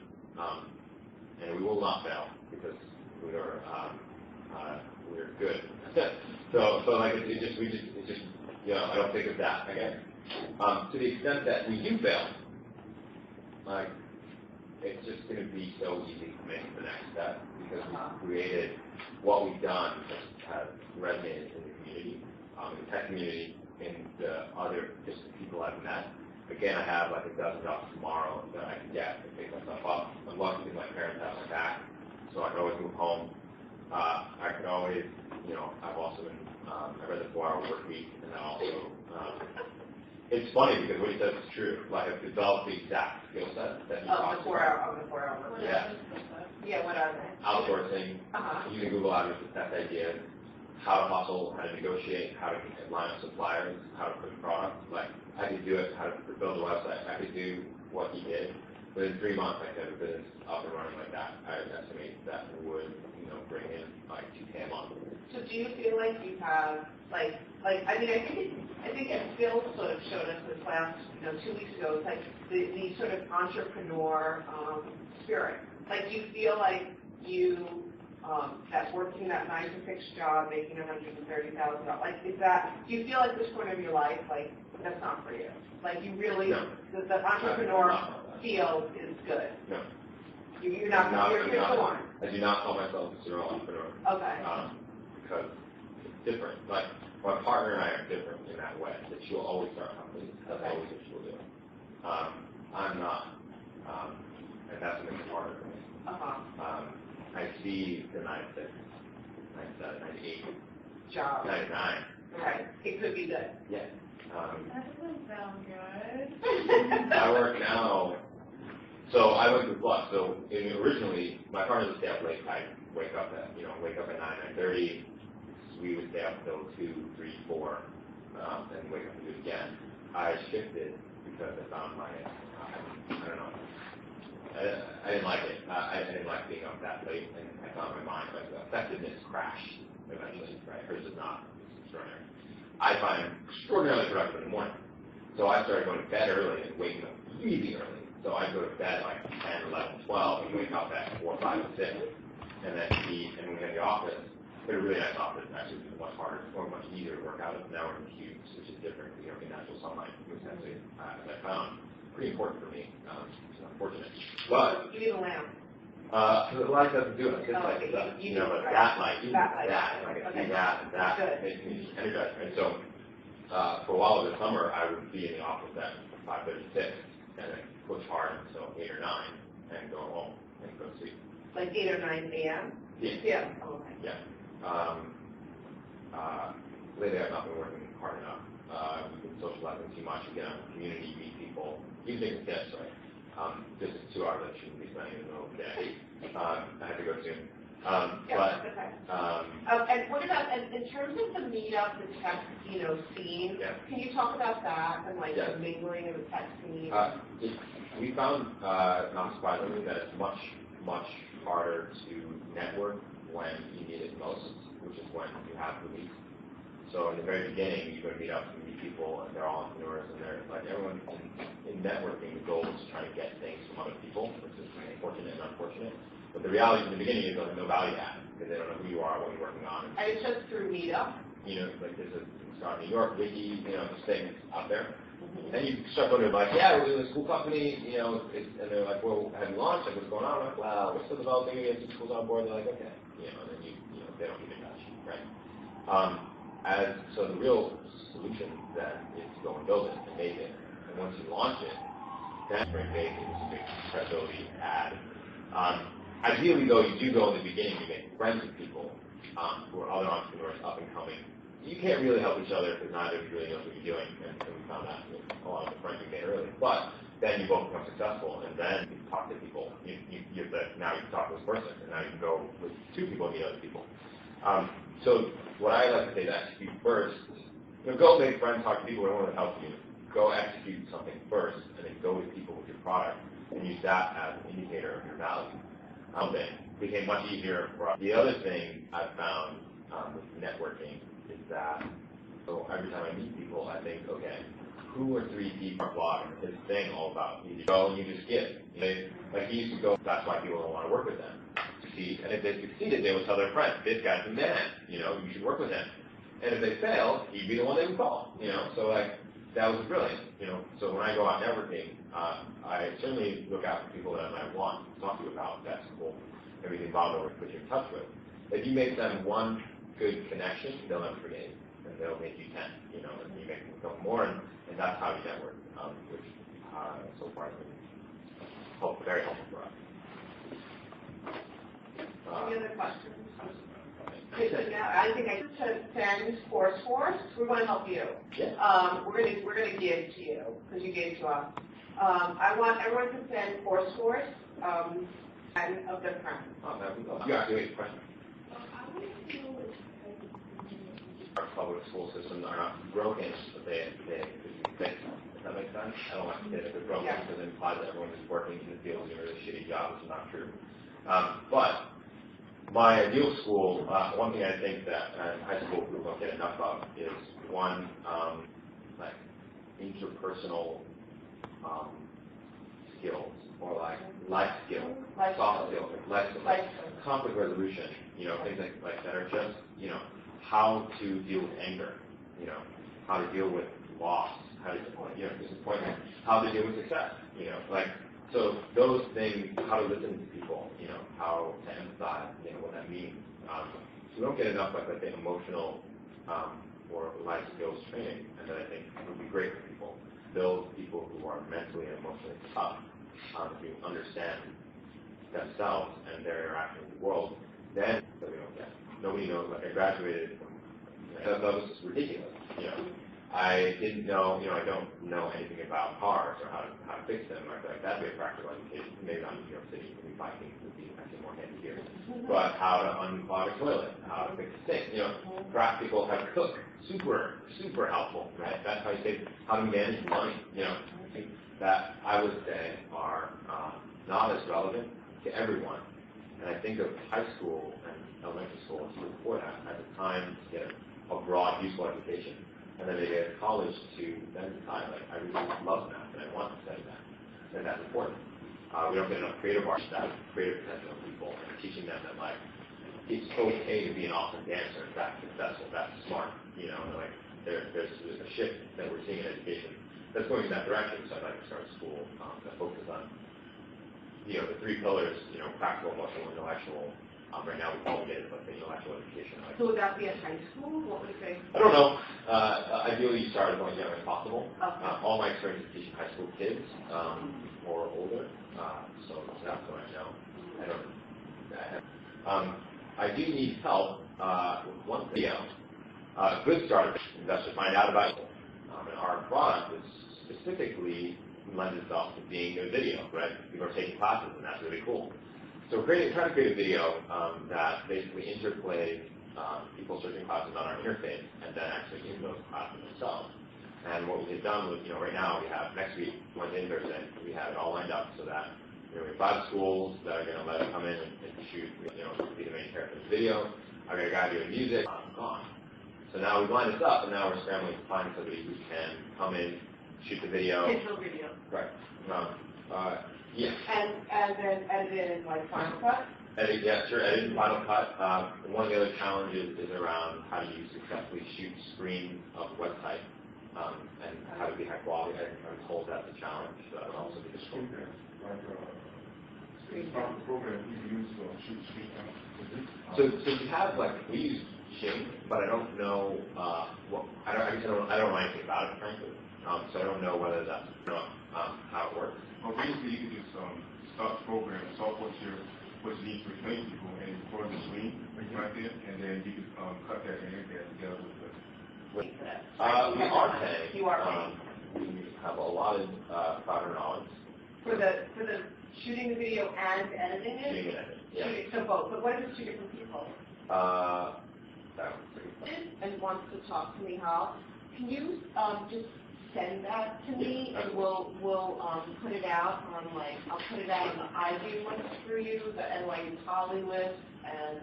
and we will not fail because we are we're good. so like it's just you know, I don't think of that again. To the extent that we do fail, like it's just going to be so easy to make the next step because we've created what we've done has resonated in the community, in the tech community, in the other just the people I've met. Again, I have like a dozen jobs tomorrow that I can get and pick myself up. I'm lucky that my parents have my back, so I can always move home. I can always, you know, I've also been, I read the 4-hour work week, and then also, it's funny because what he says is true. Like I've developed the exact skill set that he talks about. The 4-hour work. Yeah. Yeah, what are they? Outsourcing, using Google AdWords to test ideas, how to hustle, how to negotiate, how to line up suppliers, how to push products. Like I could do it, how to build a website. I could do what he did. within 3 months, I could have a business up and running like that. I would estimate that would, bring in like 2K a month. So do you feel like you have, I think as Bill sort of showed us this last, 2 weeks ago, it's like the sort of entrepreneur spirit. Like, do you feel like you, that working that 9 to 6 job, making $130,000, like, do you feel like this point of your life, like, that's not for you? Like, you really, No. the entrepreneur field is good? No. You're torn? I do not call myself a serial entrepreneur. Okay. Because it's different. Like, my partner and I are different in that way, that she'll always start companies. That's always what she'll do. I'm not, and that's what makes it harder for me. I see the 96, 97, 98, job. 99. Right. It could be good. Yeah. That doesn't sound good. I work now. So I went through flux. So originally, my partner would stay up late. I'd wake up at 9, 9:30. We would stay up until 2, 3, 4, and wake up and do it again. I shifted because I found I don't know. I didn't like it. I didn't like being up that late, and I found my mind, like, the effectiveness crashed eventually, right? Hers is not. It's extraordinary. I find extraordinarily productive in the morning. So I started going to bed early and waking up really early. So I go to bed at like 10, 11, 12, and wake up at 4, 5, and 6, and then eat, and we get in the office. But a really nice office, actually, it's much harder, or much easier to work out of. Now we're in cubes, which is different, in natural sunlight, which actually, as I found, pretty important for me. It's unfortunate. But you need a lamp. The light doesn't do it. It's like that, but that light, even that, I can see that makes me energized. And so, for a while over the summer, I would be in the office at 5:36, and then push hard until 8 or 9, and go home and go to sleep. Like 8 or 9 a.m.? Yeah. Oh, okay. Yeah. Lately I've not been working hard enough. We've been socializing too much. We get out in the community, meet people. You take a test, right? This is 2 hours I shouldn't be spending in the middle of the day. I have to go soon. And what about, in terms of the meetup, the tech, scene, can you talk about that and the mingling of the tech scene? We found, not surprisingly, that it's much, much harder to network when you need it most, which is when you have the least. So in the very beginning, you go to meet up and meet people, and they're all entrepreneurs, and they're like everyone in networking. The goal is to try to get things from other people, which is fortunate and unfortunate. But the reality in the beginning is there's no value add because they don't know who you are, what you're working on. And it's just through Meetup. Like there's a start in New York, Wiki, this thing out there. And you start going to yeah, we're doing this cool company, and they're like, well, have you launched? Like, what's going on? I'm like, well, we're still developing. We have some tools on board. They're like, okay, and then they don't keep in touch, right? So the real solution then is to go and build it and make it. And once you launch it, that's very big. It's a big credibility add. Ideally, though, you do go in the beginning, you make friends with people who are other entrepreneurs up and coming. You can't really help each other because neither of you really knows what you're doing, and we found that with a lot of the friends we made early. But then you both become successful, and then you can talk to people. Now you can talk to this person, and now you can go with 2 people and meet other people. So what I like to say is execute first. Go make friends, talk to people who want to help you. Go execute something first, and then go to people with your product, and use that as an indicator of your value. It became much easier for us. The other thing I've found with networking is that every time I meet people, I think, okay, who are 3 people are blogging his thing all about? You go and you just give. Like he used to go, that's why people don't want to work with them. And if they succeeded, they would tell their friends, this guy's the man, you should work with him. And if they failed, he'd be the one they would call, So that was brilliant, So when I go out networking, I certainly look out for people that I might want to talk to you about. That's cool. Everything Bob over put you in touch with. If you make them one good connection, they'll never forget you, and they'll make you 10, and you make them a couple more, and that's how you network, which so far has been very helpful for us. Any other questions? I think I just send Force. We want to help you. Yeah. We're gonna give to you because you gave to us. I want everyone to send Force, and of their friends. You actually have a question. Our public school systems are not broken, but they could be fixed. Does that make sense? I don't like to say that they're broken because it implies that everyone who's working in the field is doing a really shitty job, which is not true. But my ideal school, one thing I think that high school people don't get enough of is one, like interpersonal skills or like life skills, soft skills, like conflict resolution, you know, things like that are just, you know, how to deal with anger, you know, how to deal with loss, how to, you know, disappointment, how to deal with success, you know, like, so those things, how to listen to people, you know, how to empathize, you know, what that means. So we don't get enough like the emotional or life skills training, and that I think would be great for people. Build people who are mentally and emotionally tough, who understand themselves and their interaction with the world. Then that we don't get. Nobody knows. Like I graduated from, that was just ridiculous. You know, I didn't know. You know, I don't know anything about cars or how to fix them. I feel like that'd be a practical education. Maybe not in New York City. Maybe biking would be actually more handy here. But how to unclog a toilet, how to fix a sink. You know, practical how to cook. Super helpful, right? That's how you say how to manage money. You know, that I would say are not as relevant to everyone. And I think of high school and elementary school and school before that as a time to get a broad, useful education. And then maybe at college to then decide, like, I really love math and I want to study that. And that's important. We don't get enough creative arts, that creative potential of people, and teaching them that, like, it's okay to be an awesome dancer, that's successful, that's smart, you know, and like, there's a shift that we're seeing in education that's going in that direction. So I'd like to start a school that focuses on, you know, the three pillars, you know, practical, emotional, intellectual. Right now we call it like the intellectual education. Like, So would that be at high school? What would it be? I don't know. Ideally, you start as young as possible. Okay. All my experience is teaching high school kids or older, so that's what I know. I do need help with one video. A good start investors find out about it. And our product is specifically lends itself to being a video, right? People are taking classes, and that's really cool. So we're trying to create a video that basically interplays people searching classes on our interface and then actually in those classes themselves. And what we had done was, you know, right now we have next week, Wednesday and Thursday, we have it all lined up so that, you know, we have 5 schools that are going to let us come in and shoot, you know, be the main character of the video. I've got a guy doing music. Gone. So now we've lined this up, and now we're scrambling to find somebody who can come in, shoot the video. Digital video. Right. Yeah. And then edit it in like Final Cut? Yeah, sure, edit in Final Cut. One of the other challenges is around how do you successfully shoot screens of a website, and how to be high quality. I'm told that's a challenge, so that would also be difficult. Program you use to shoot screen. So you have, like, we use Shing, but I don't know I don't know anything about it, frankly. So I don't know whether that's how it works. Well, basically, you can just start the program, solve what you need to replace people, and record the screen right there, and then you can cut that and edit that together with the. We are paying. You are paying. We have a lot of $500. For the shooting the video and editing it? Shooting and editing, yeah. Shooting, so both. But what if it's 2 different people? And wants to talk to me, how? Can you just send that to me, and we'll put it out on, like, I'll put it out on the iView list for you, the NYU Poly list, and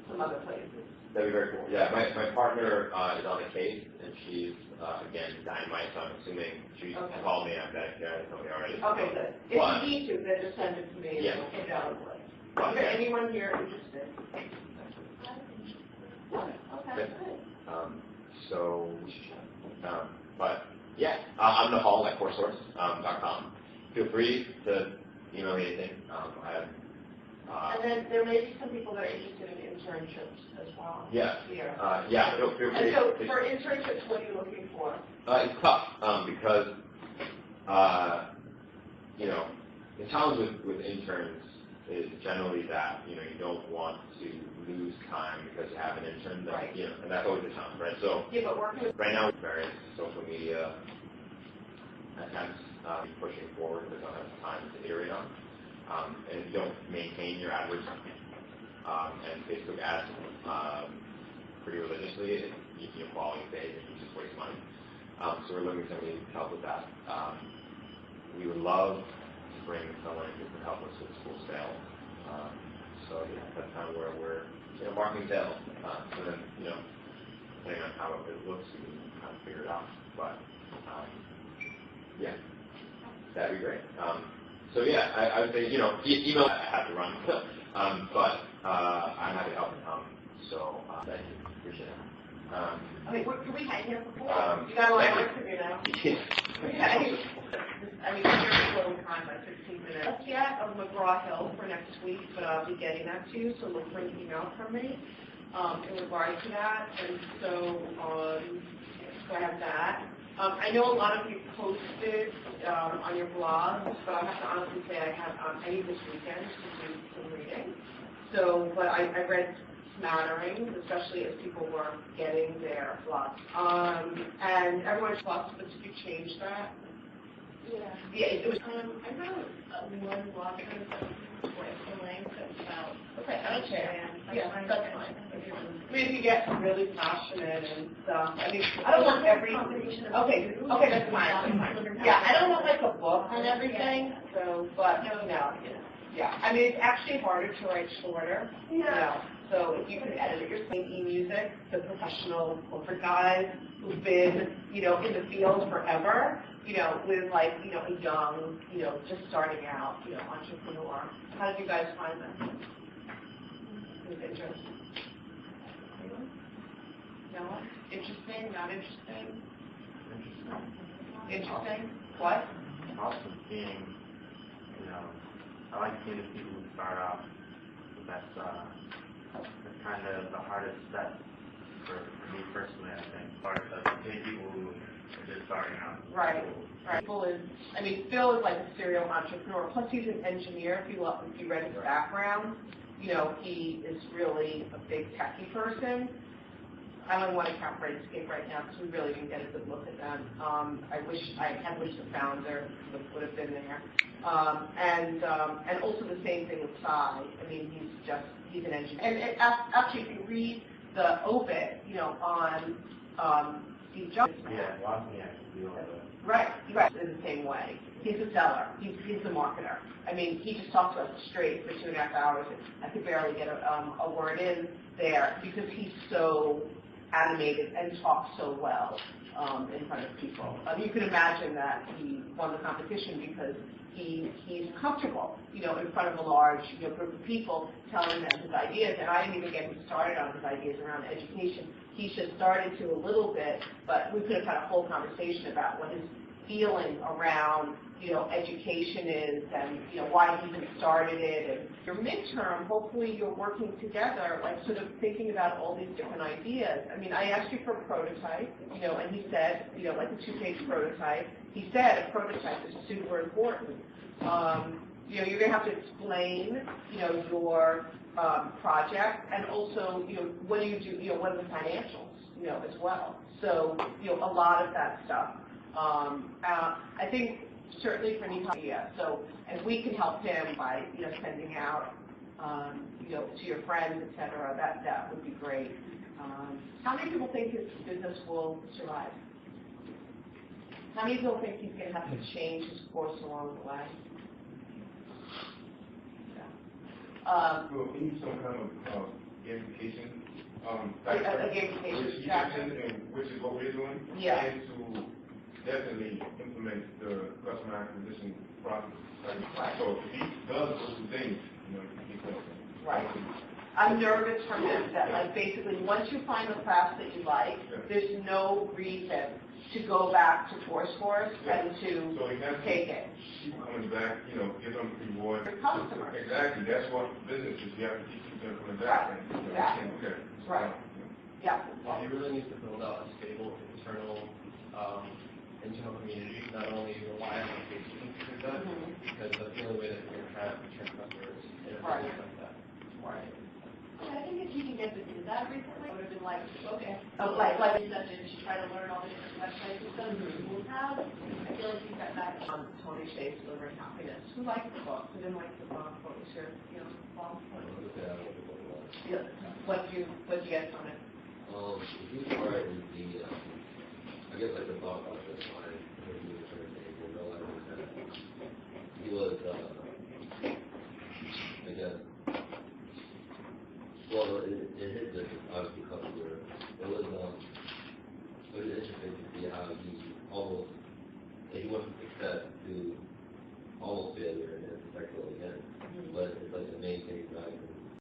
some other places. That'd be very cool. Yeah, my partner is on the case, and she's, again, dynamite, so I'm assuming she called me, I bet somebody already. Okay, good. If you need to, then just send it to me, and we'll put it out on the list. Is there anyone here interested? Okay, good. So, but yeah, I'm the hall at coursesource.com. Feel free to email me anything. And then there may be some people that are interested in internships as well. Yeah. Here. Yeah. Feel free. And so for internships, what are you looking for? It's tough because you know, the challenge with interns is generally that, you know, you don't want to lose time because you have an intern that, right. You know, and that's always the challenge, right? So but working with right now with various social media attempts pushing forward, we don't have time to iterate on. And if you don't maintain your AdWords and Facebook ads pretty religiously, you quality fade and you just waste money. So we're looking for somebody to help with that. We would love to bring someone who can help us with school sales. So yeah, that's kind of where we're marketing sales. So then, depending on how it looks, we can kind of figure it out. But yeah, that'd be great. So yeah, I would say, email I have to run, but I'm happy to help him. So thank you, appreciate it. Can we hang here before? You got a lot of work to do now. Okay. We're closing time by 15 minutes yet of McGraw-Hill for next week, but I'll be getting that to you, so look for an email from me in regard to that. And so I have that. I know a lot of you posted on your blogs, but I have to honestly say I need this weekend to do some reading. So, but I read smatterings, especially as people were getting their blogs. And everyone's blogs, but did you change that? Yeah, it was. I wrote one blog post with the link about. Okay, I'll share. Yeah, fine. that's fine. I mean, if you get really passionate and stuff, I mean, I don't want every. Okay, that's fine. Yeah, I don't want like a book on everything. So, but no. Yeah, I mean, it's actually harder to write shorter. Yeah. So if you can edit it yourself, e-music, the professional corporate guys who've been, in the field forever, with like, a young, just starting out, entrepreneur. How did you guys find that? It was interesting. No? Interesting? Not interesting? Interesting? What? Also seeing, I like seeing the people who start off. That's kind of the hardest step for me personally, I think. Seeing people who are just starting out. Right. Phil is like a serial entrepreneur. Plus, he's an engineer. If you read his background, he is really a big techie person. I don't want to count Brightscape right now because we really didn't get a good look at them. I had wished the founder would have been there. And also the same thing with Sai. He's an engineer. And actually, if you read the obit, on Steve Jobs. Yeah, Wozniak is the other. Right, in the same way. He's a seller. He's a marketer. He just talked to us straight for 2.5 hours. I could barely get a word in there because he's so animated and talks so well in front of people. You can imagine that he won the competition because he's comfortable, in front of a large group of people telling them his ideas. And I didn't even get him started on his ideas around education. He just started to a little bit, but we could have had a whole conversation about what his feeling around, education is and, why he even started it. And your midterm, hopefully you're working together, like sort of thinking about all these different ideas. I asked you for a prototype, and he said, like a 2-page prototype. He said a prototype is super important. You're going to have to explain, your project, and also, what do you do, what are the financials, as well. So, a lot of that stuff. I think certainly for Nihaya, so if we can help him by, sending out, to your friends, et cetera, that would be great. How many people think his business will survive? How many people think he's going to have to change his course along the way? We need some kind of gamification. A gamification and which is what we're doing. Yeah. And to definitely implement the customer acquisition process. Right. So if he does those two things, he can. Right. I'm nervous from this that, basically, once you find the class that you like, there's no reason to go back to Foursquare and to take it. Keep coming back, give them rewards. Your customer. Exactly. That's what business is. You have to keep them coming back. Right. And, Exactly. Okay. Right. Yeah. He really needs to build out a stable internal community, not only rely on the Facebook success, because that's the only way that you're going to have return customers in a business like that. Right. I think if he can get to do that recently, it would have been like, okay, Like such as you try to learn all the different websites and stuff that schools have. I feel like he's got that. Tony Hsieh's Delivering Happiness. Who liked the book? Who didn't like the book? What was your, long point? What did you get from it? He started with the I guess like the thought process behind when he was trying to take and realizing that he was, I guess, well, in his business, obviously,